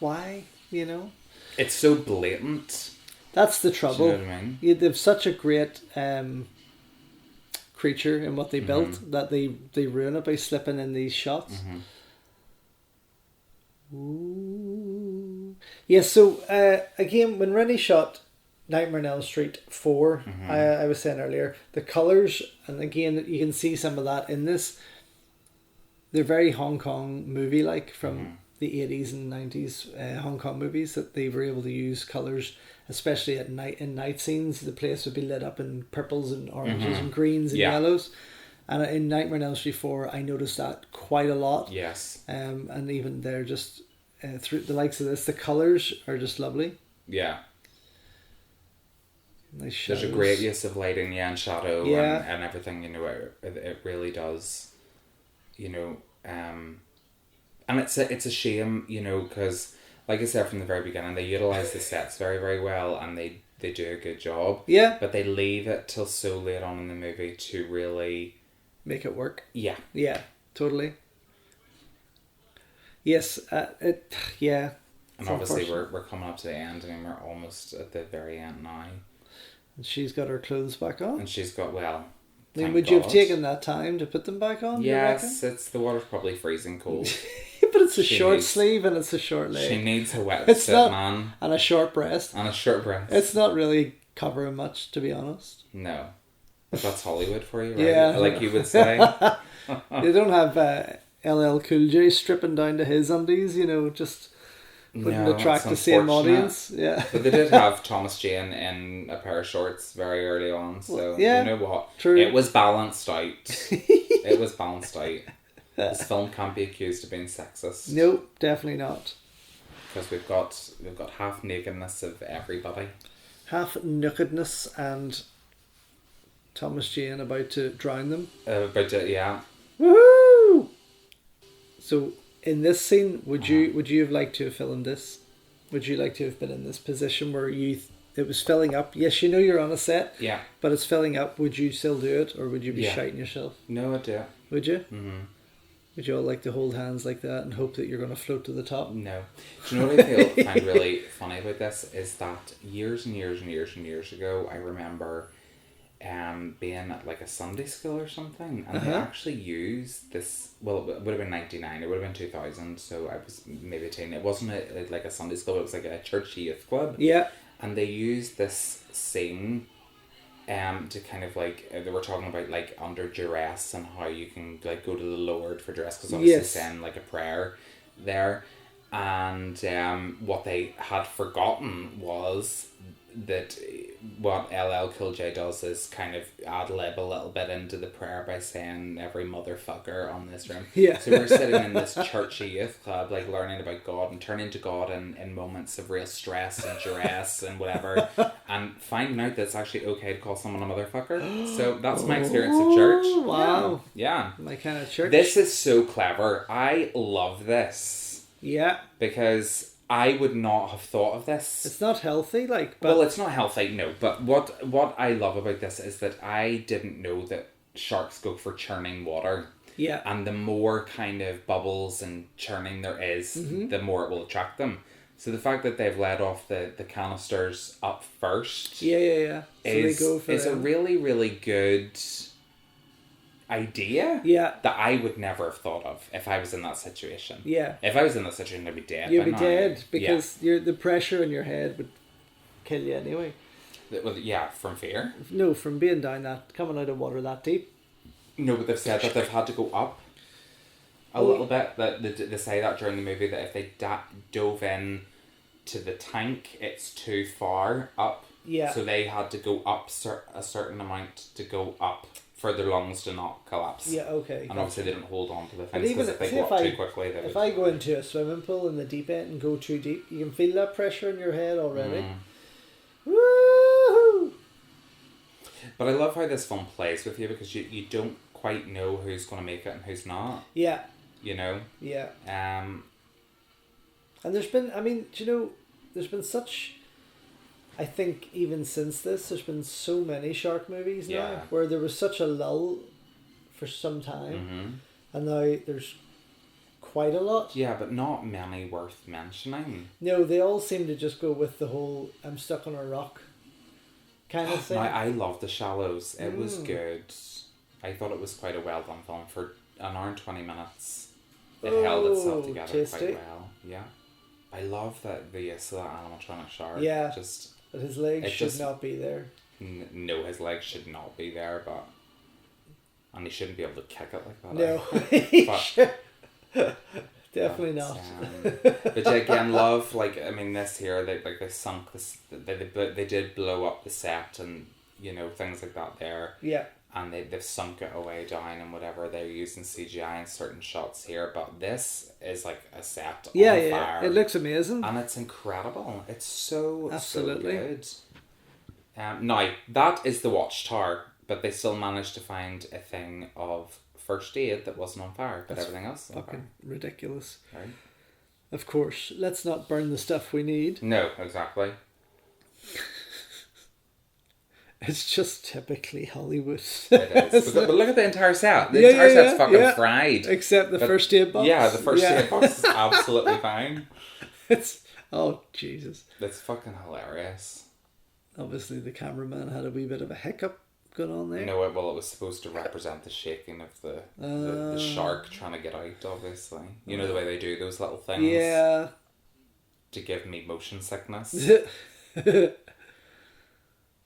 Why? It's so blatant. That's the trouble. Do you know what I mean? They've such a great creature in what they built that they ruin it by slipping in these shots. Ooh. Yeah. So again, when Renny shot Nightmare on Elm Street 4, I was saying earlier, the colours, and again you can see some of that in this, they're very Hong Kong movie-like from the 80s and 90s Hong Kong movies, that they were able to use colours, especially at night, in night scenes. The place would be lit up in purples and oranges and greens and yellows. And in Nightmare on Elm Street 4, I noticed that quite a lot. Yes. And even there, just through the likes of this, the colours are just lovely. Yeah. Nice There's a great use of lighting, and shadow, and everything. It really does. And it's a shame, because, like I said from the very beginning, they utilize the sets very, very well, and they do a good job. Yeah. But they leave it till so late on in the movie to really make it work. Yeah. Yeah. Totally. Yes, yeah. And obviously we're coming up to the end. I mean, we're almost at the very end now. And she's got her clothes back on. And she's got, well, I mean, would you have taken that time to put them back on? Yes, the water's probably freezing cold. But it's a short sleeve and it's a short leg. She needs a wetsuit, man. And a short breast. It's not really covering much, to be honest. No. But that's Hollywood for you, right? Yeah. Like you would say. They don't have LL Cool J stripping down to his undies, just wouldn't attract the same audience. Yeah. But they did have Thomas Jane in a pair of shorts very early on, so you know what? True. It was balanced out. It was balanced out. This film can't be accused of being sexist. Nope, definitely not. Because we've got half nakedness of everybody. Half nakedness and Thomas Jane about to drown them. Yeah. Woohoo! So in this scene, would you have liked to have filmed this? Would you like to have been in this position where it was filling up? Yes, you're on a set. Yeah. But it's filling up. Would you still do it, or would you be shiting yourself? No, I'd do it. Would you? Mm-hmm. Would you all like to hold hands like that and hope that you're going to float to the top? No. Do you know what I find really funny about this? Is that years and years and years and years ago, I remember being at like a Sunday school or something, and they actually used this. Well, it would have been 99. It would have been 2000. So I was maybe a teen. It wasn't like a Sunday school. It was like a church youth club. Yeah. And they used this scene, to kind of like they were talking about like under duress and how you can like go to the Lord for duress, because obviously saying like a prayer there, and what they had forgotten was that what LL Cool J does is kind of ad-lib a little bit into the prayer by saying every motherfucker on this room. Yeah. So we're sitting in this churchy youth club, like learning about God and turning to God in moments of real stress and duress and whatever, and finding out that it's actually okay to call someone a motherfucker. So that's my experience of church. Wow. Yeah. My kind of church. This is so clever. I love this. Yeah. Because I would not have thought of this. It's not healthy, but... Well, it's not healthy, no. But what I love about this is that I didn't know that sharks go for churning water. Yeah. And the more kind of bubbles and churning there is, the more it will attract them. So the fact that they've let off the canisters up first... Yeah. So they go for is a really, really good idea that I would never have thought of if I was in that situation. Yeah. If I was in that situation, I'd be dead. You'd be dead because the pressure in your head would kill you anyway. Yeah, from fear? No, from being coming out of water that deep. No, but they've said that they've had to go up a little bit. That they say that during the movie, that if they dove in to the tank, it's too far up. Yeah. So they had to go up a certain amount to go up for their lungs to not collapse. Yeah, okay. And obviously they didn't hold on to the things, because if they go up too quickly... If I go into a swimming pool in the deep end and go too deep, you can feel that pressure in your head already. Woo-hoo! But I love how this film plays with you, because you don't quite know who's going to make it and who's not. Yeah. You know? Yeah. And there's been, there's been such... I think even since this, there's been so many shark movies now, where there was such a lull for some time, and now there's quite a lot. Yeah, but not many worth mentioning. No, they all seem to just go with the whole "I'm stuck on a rock" kind of thing. I love The Shallows. It was good. I thought it was quite a well done film. For an hour and 20 minutes, it held itself together quite well. Yeah, I love the use of that animatronic shark. Yeah, but his legs should not be there. No, his legs should not be there, and he shouldn't be able to kick it like that. No, definitely not. But again, love, this here, they sunk this. They did blow up the set and things like that there. Yeah. And they've sunk it away down and whatever. They're using CGI in certain shots here, but this is like a set on fire. Yeah, it looks amazing. And it's incredible. It's so absolutely so good. Now, that is the Watchtower, but they still managed to find a thing of first aid that wasn't on fire, but everything else on fire. Ridiculous. Right. Of course, let's not burn the stuff we need. No, exactly. It's just typically Hollywood. It is. But look at the entire set. The Yeah, entire yeah, set's yeah, fucking yeah. fried. Except the first aid box. Yeah, the first aid box is absolutely fine. It's oh Jesus. It's fucking hilarious. Obviously, the cameraman had a wee bit of a hiccup going on there. No, well, it was supposed to represent the shaking of the shark trying to get out. Obviously, you know the way they do those little things. Yeah. To give me motion sickness.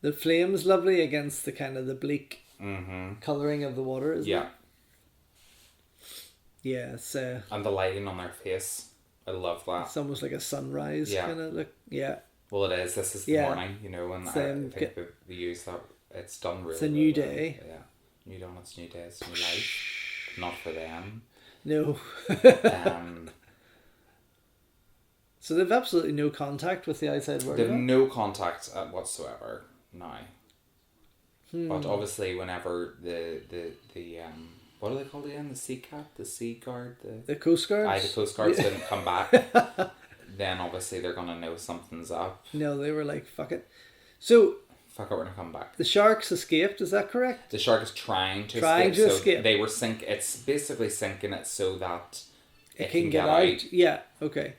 The flame's lovely against the kind of the bleak colouring of the water, isn't it? Yeah, it's and the lighting on their face. I love that. It's almost like a sunrise kind of look. Yeah. Well, it is. This is the morning, you know, and I think they use that. It's done really. It's a new day. Yeah, new dawn. It's new day. It's new life. Not for them. No. So they've absolutely no contact with the outside world. They've no contact whatsoever now. But obviously, whenever the what do they call it again? The sea cat, the sea guard, the coast guards. The coast guards didn't come back. Then obviously they're gonna know something's up. No, they were like, "Fuck it." So fuck it, we're gonna come back. The sharks escaped. Is that correct? The shark is trying to escape. They were It's basically sinking it so that it can get out. Yeah. Okay.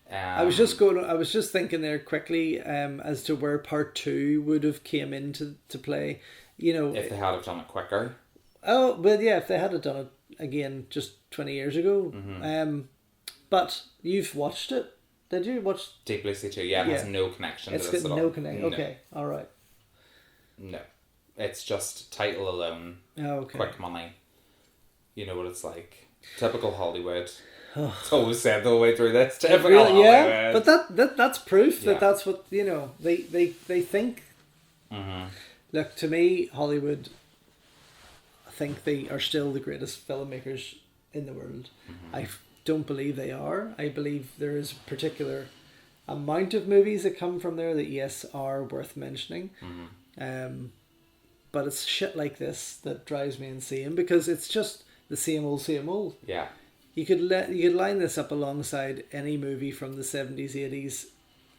I was just thinking there quickly as to where part 2 would have came into play. You know, if they had have done it quicker. Oh, well, yeah, if they had done it again just 20 years ago. But you've watched it, did you? Deep Blue Sea 2, yeah, it has no connection to this at all. No connection, okay, alright. No. It's just title alone, quick money. You know what it's like. Typical Hollywood. It's always said the whole way through this. Typical Hollywood. Yeah, but that's proof that that's what, you know, they think. Look, to me, Hollywood, I think they are still the greatest filmmakers in the world. I don't believe they are. I believe there is a particular amount of movies that come from there that, yes, are worth mentioning. But it's shit like this that drives me insane because it's just the same old. Yeah. You could line this up alongside any movie from the 70s, 80s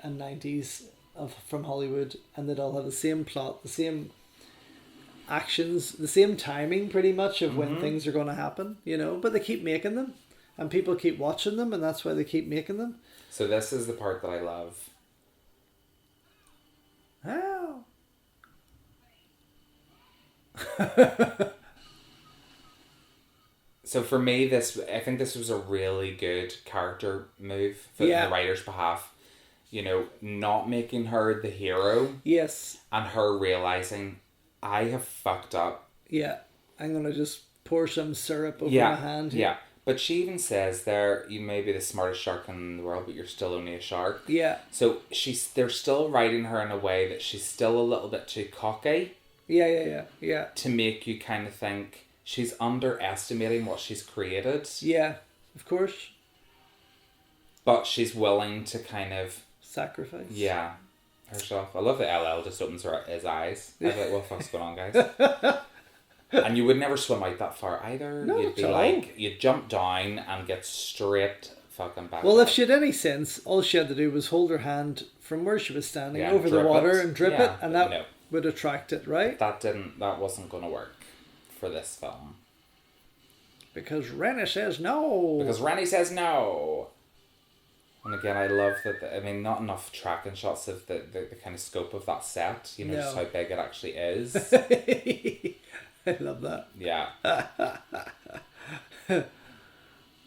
and 90s from Hollywood, and they'd all have the same plot, the same actions, the same timing pretty much of when things are going to happen, you know, but they keep making them and people keep watching them and that's why they keep making them. So this is the part that I love. How? So for me, I think this was a really good character move for the writer's behalf. You know, not making her the hero. Yes. And her realizing, I have fucked up. Yeah. I'm going to just pour some syrup over my hand here. Yeah. But she even says there, you may be the smartest shark in the world, but you're still only a shark. Yeah. So they're still writing her in a way that she's still a little bit too cocky. Yeah. To make you kind of think she's underestimating what she's created. Yeah, of course. But she's willing to kind of sacrifice. Yeah, herself. I love that LL just opens his eyes. I was like, what the fuck's going on, guys? And you would never swim out that far either. No, you'd be like, you'd jump down and get straight fucking back. Well, if she had any sense, all she had to do was hold her hand from where she was standing over the water and drip it, and that would attract it, right? That wasn't going to work for this film. Because Renny says no. And again, I love that. Not enough tracking shots of the kind of scope of that set. You know, just how big it actually is. I love that. Yeah.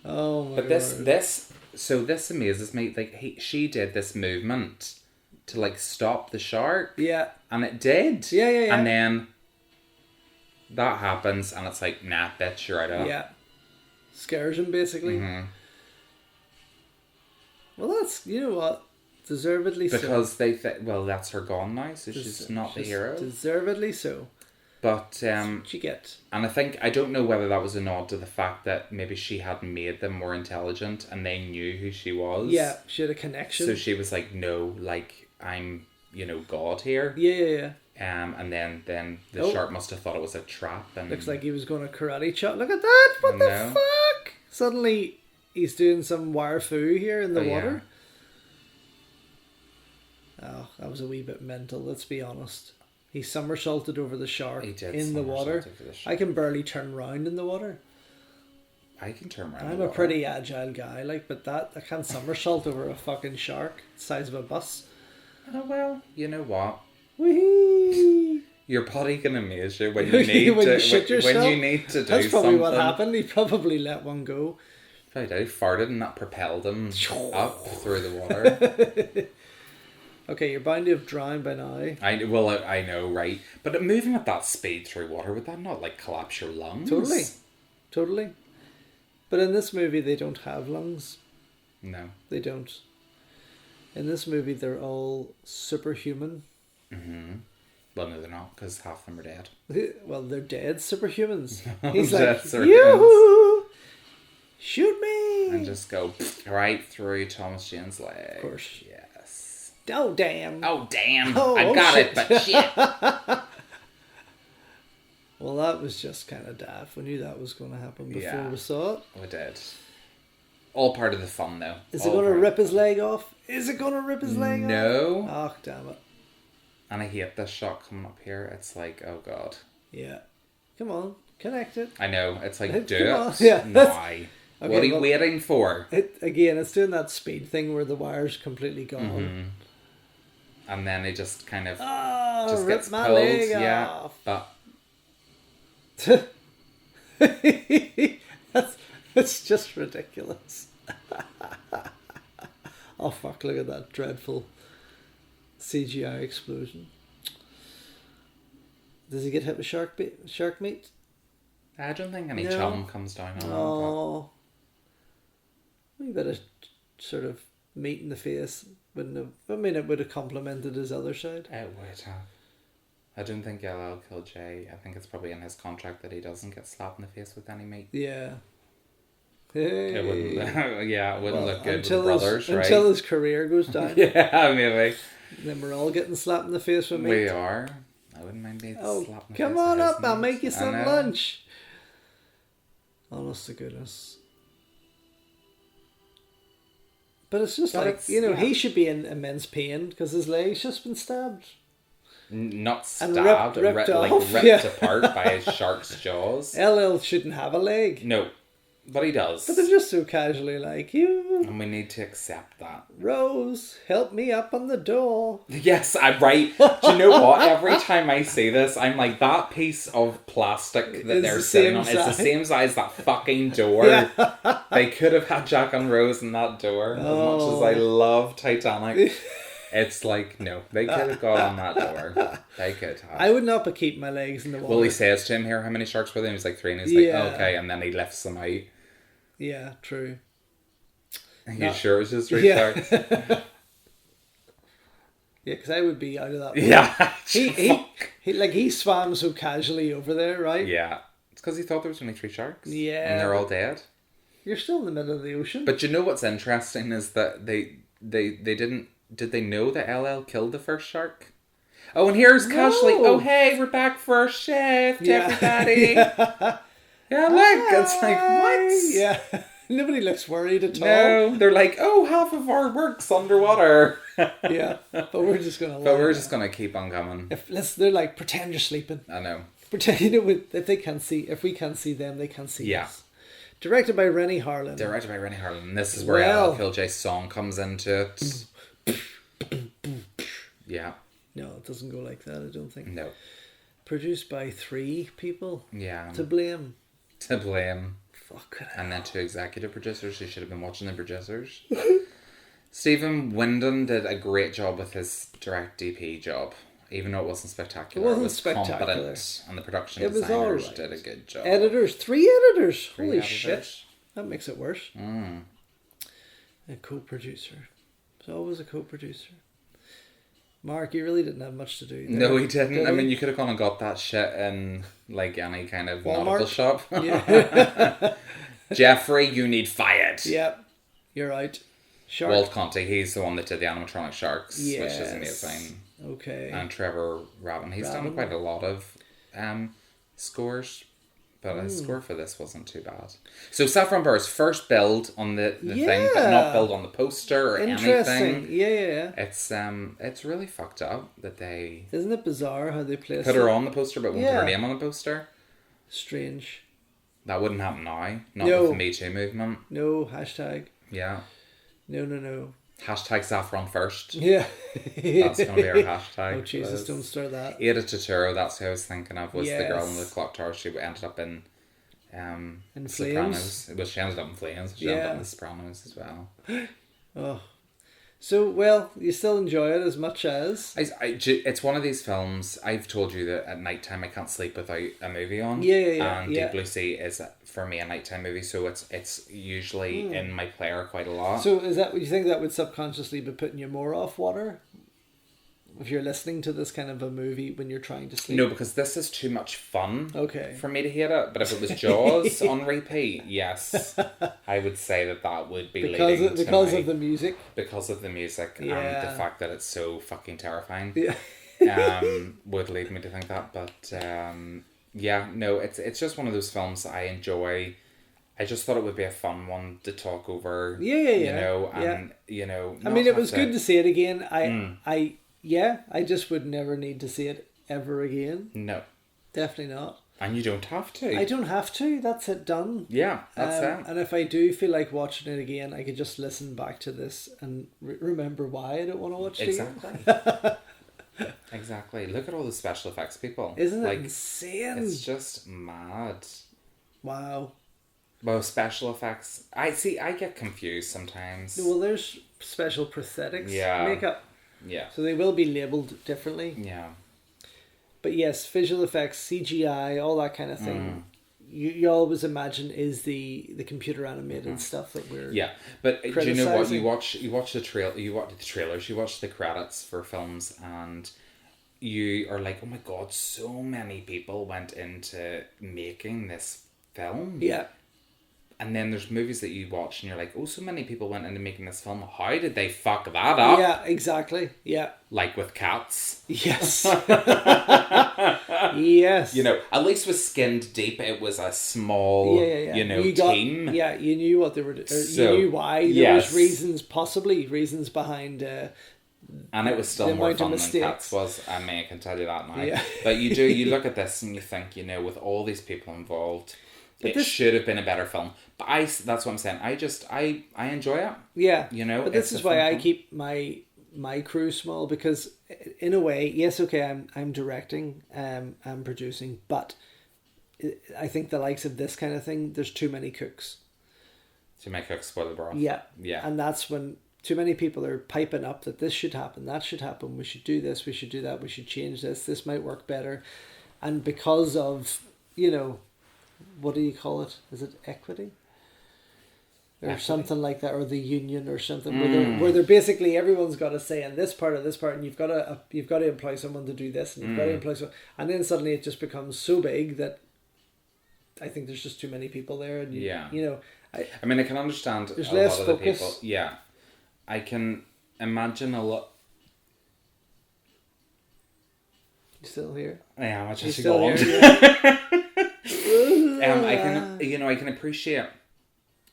Oh my God. But this amazes me. Like she did this movement to like stop the shark. Yeah. And it did. Yeah. And then that happens, and it's like, nah, bitch, you're out of it. Yeah. Scares him, basically. Well, that's, you know what, deservedly so. Because they that's her gone now, so she's not the hero. Deservedly so. But, she gets. And I don't know whether that was a nod to the fact that maybe she had made them more intelligent, and they knew who she was. Yeah, she had a connection. So she was like, no, like, I'm, God here. Yeah. And then the shark must have thought it was a trap. And looks like he was going to karate chop. Look at that! What the fuck? Suddenly, he's doing some wire fu here in the water. Yeah. Oh, that was a wee bit mental, let's be honest. He somersaulted over the shark He did in the water. over the shark. I can barely turn around in the water. I can turn around. I'm a pretty agile guy, like, but I can't somersault over a fucking shark the size of a bus. Oh well, you know what? Whee! Your body can amaze you when you need when to. you shit yourself. When you need to do That's probably something. what happened. He probably let one go. Right, I farted and that propelled him up through the water. Okay, you're bound to have drowned by now. I know, right? But moving at that speed through water, would that not like collapse your lungs? Totally. But in this movie, they don't have lungs. No. They don't. In this movie, they're all superhuman. Mm-hmm. Well, no, they're not, because half of them are dead. Well, they're dead superhumans. Oh, He's dead like, yoo-hoo! Shoot me! And just go right through Thomas Jane's leg. Of course. Yes. Oh, damn. Oh, damn. Oh, I got shit. it, but shit. Well, that was just kind of daft. We knew that was going to happen before we saw it. We did. All part of the fun, though. Is it going to rip his leg off? Is it going to rip his leg off? No. Oh, damn it. And I hate this shot coming up here. It's like, oh god. Yeah. Come on, connect it. I know. It's like, do Come it. on. Yeah. Now. Okay, what are you waiting for? It's doing that speed thing where the wire's completely gone. Mm-hmm. And then it just kind of just gets my pulled. leg Off. But that's just ridiculous. Oh fuck, look at that dreadful CGI explosion. Does he get hit with shark meat? I don't think any chum comes down on him. Oh, we better sort of meat in the face. Wouldn't have. I mean, it would have complemented his other side. It would have. I don't think LL killed Jay. I think it's probably in his contract that he doesn't get slapped in the face with any meat. Yeah. Hey. It wouldn't. Yeah, it wouldn't look good with until the brothers, right? Until his career goes down. Yeah, maybe. Then we're all getting slapped in the face with meat. We are. I wouldn't mind being slapped in the face. Come on with up! his I'll meat. make you some lunch. Honest to goodness. But it's just he should be in immense pain because his leg's just been stabbed. Not stabbed, ripped apart by his shark's jaws. LL shouldn't have a leg. No, but he does. But they're just so casually like, you. And we need to accept that. Rose, help me up on the door. Yes, I'm right. Do you know what? Every time I say this, I'm like, that piece of plastic that they're sitting on is the same size as that fucking door. Yeah. They could have had Jack and Rose in that door. As much as I love Titanic. It's like, no, they could have got on that door. They could have. I would not be keeping my legs in the water. Well, he says to him here, how many sharks were there? And he's like 3, and he's like, okay, and then he lifts them out. Yeah, true. Are you sure it was just 3 sharks? Yeah, because I would be out of that. Yeah. He swam so casually over there, right? Yeah. It's because he thought there was only 3 sharks. Yeah. And they're all dead. You're still in the middle of the ocean. But you know what's interesting is that they didn't... Did they know that LL killed the first shark? Oh, and here's casually, oh, hey, we're back for our shift, everybody. Yeah, look, it's like, what? Yeah, nobody looks worried at all. No, they're like, oh, half of our work's underwater. Yeah, but we're just gonna keep on coming. They're like, pretend you're sleeping. I know. Pretend, if we can't see them, they can't see us. Directed by Renny Harlin. And this is where LL Kill J's song comes into it. Yeah. No, it doesn't go like that, I don't think. No. Produced by 3 people. Yeah. To blame. Fuck. And then 2 executive producers who should have been watching the producers. Stephen Windon did a great job with his direct DP job. Even though it wasn't spectacular. It was spectacular. Competent. And the production designers did a good job. 3 editors. Holy shit. That makes it worse. A co-producer. There's always a co-producer. Mark, you really didn't have much to do there. No, he didn't. I mean, you could have gone and got that shit in like any kind of nautical shop. Yeah. Jeffrey, you need fired. Yep, you're right. Walt Conte, he's the one that did the animatronic sharks, which is amazing. Okay. And Trevor Rabin, he's done quite a lot of scores But a score for this wasn't too bad. So Saffron Burr's first build on the thing, but not build on the poster or anything. Yeah. It's really fucked up that they... Isn't it bizarre how they place put her on the poster but won't put her name on the poster? Strange. That wouldn't happen now. Not with the Me Too movement. No, hashtag. Yeah. No. Hashtag Saffron first. Yeah. That's going to be our hashtag. Oh, Jesus, don't start that. Ada Turturro, that's who I was thinking of, was the girl in the clock tower. She ended up in Sopranos. Well, she ended up in Flames. She ended up in The Sopranos as well. Oh. So, well, you still enjoy it as much as... It's one of these films, I've told you that at night time I can't sleep without a movie on. Yeah. And Deep Blue Sea is, for me, a nighttime movie, so it's usually in my player quite a lot. So is that, you think that would subconsciously be putting you more off water? If you're listening to this kind of a movie when you're trying to sleep? No, because this is too much fun for me to hate it. But if it was Jaws on repeat, yes, I would say that would be because of the music. Because of the music and the fact that it's so fucking terrifying. Yeah. Would lead me to think that. But no, it's just one of those films that I enjoy. I just thought it would be a fun one to talk over. You know, and you know. I mean, it was good to see it again. I just would never need to see it ever again. No. Definitely not. And you don't have to. I don't have to. That's it, done. Yeah, that's it. And if I do feel like watching it again, I could just listen back to this and remember why I don't want to watch it again. Exactly. Look at all the special effects people. Isn't it insane? It's just mad. Wow. Well, special effects. I get confused sometimes. Well, there's special prosthetics. Makeup. Yeah. So they will be labelled differently. Yeah. But yes, visual effects, CGI, all that kind of thing. You always imagine is the computer animated stuff that we're But do you know what? You watch the trailers, you watch the credits for films, and you are like, oh my god, so many people went into making this film. Yeah. And then there's movies that you watch and you're like, oh, so many people went into making this film. How did they fuck that up? Yeah, exactly. Yeah. Like with Cats. Yes. Yes. You know, at least with Skinned Deep, it was a small, team. Yeah, you knew what they were doing. You knew why. There was reasons behind... and it was still more fun than Cats was. I mean, I can tell you that now. Yeah. But you look at this and you think, you know, with all these people involved... It should have been a better film. But that's what I'm saying. I enjoy it. Yeah. You know? But this is why I keep my crew small, because in a way, yes, okay, I'm directing, I'm producing, but I think the likes of this kind of thing, there's too many cooks. Too many cooks spoil the broth. Yeah. Yeah. And that's when too many people are piping up that this should happen, that should happen, we should do this, we should do that, we should change this might work better. And because of, you know, what do you call it? Is it equity? Or something like that, or the union or something, where they're basically everyone's got a say in this part, and you've got to employ someone to do this, and you've got to employ someone, and then suddenly it just becomes so big that I think there's just too many people there, and you know, I mean, I can understand there's a less lot of focus. the people. Yeah, I can imagine a lot. You still here? I am. I just still go on. Here, I can appreciate,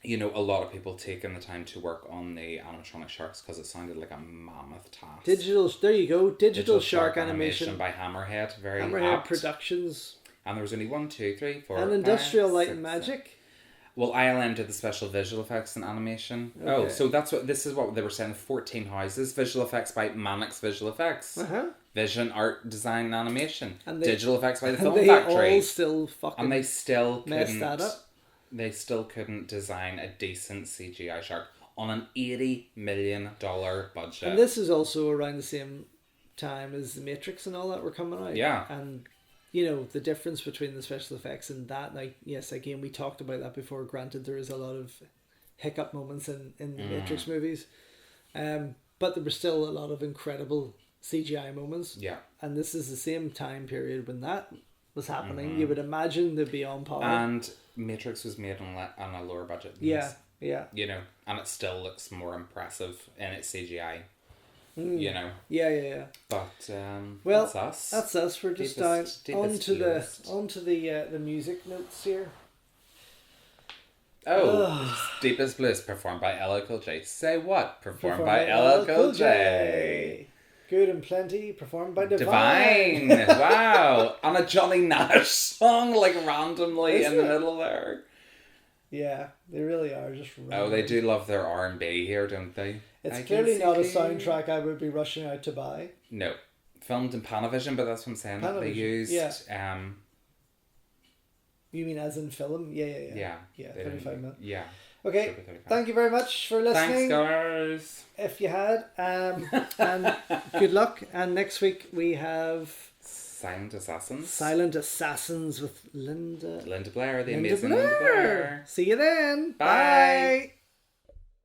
you know, a lot of people taking the time to work on the animatronic sharks because it sounded like a mammoth task. There you go. Digital shark animation by Hammerhead. Hammerhead Productions. And there was only 1, 2, 3, 4. And Industrial Light and Magic. Well, ILM did the special visual effects and animation. Okay. Oh, so this is what they were saying. 14 houses, visual effects by Mannix Visual Effects. Vision, art, design, and animation. And digital effects by the Film Factory. All still fucking and they still messed that up. They still couldn't design a decent CGI shark on an $80 million budget. And this is also around the same time as The Matrix and all that were coming out. Yeah. And, you know, the difference between the special effects and that, like, yes, again, we talked about that before. Granted, there is a lot of hiccup moments in the Matrix movies. But there were still a lot of incredible CGI moments. Yeah. And this is the same time period when that was happening. You would imagine they'd be on par. And Matrix was made on a lower budget. Yeah, yeah. You know, and it still looks more impressive in its CGI. you know. Yeah. But Well, that's us. That's us. We're just Deepest, onto the music notes here. Deepest Bliss, performed by LL Cool J. Say what? Performed by LL Cool J. Good and Plenty, performed by Divine. Wow. On a Johnny Nash song, like randomly in the middle there. Yeah, they really are just random. Oh, they do love their R&B here, don't they? It's clearly not a soundtrack I would be rushing out to buy. No. Filmed in Panavision, but that's what I'm saying. Panavision, They used... yeah. You mean as in film? Yeah, 35 minutes. Yeah. Okay, thank you very much for listening. Thanks, guys. If you had. And good luck. And next week we have... Silent Assassins. Silent Assassins with Linda Blair, the Linda amazing Blair. Linda Blair. See you then. Bye. Bye.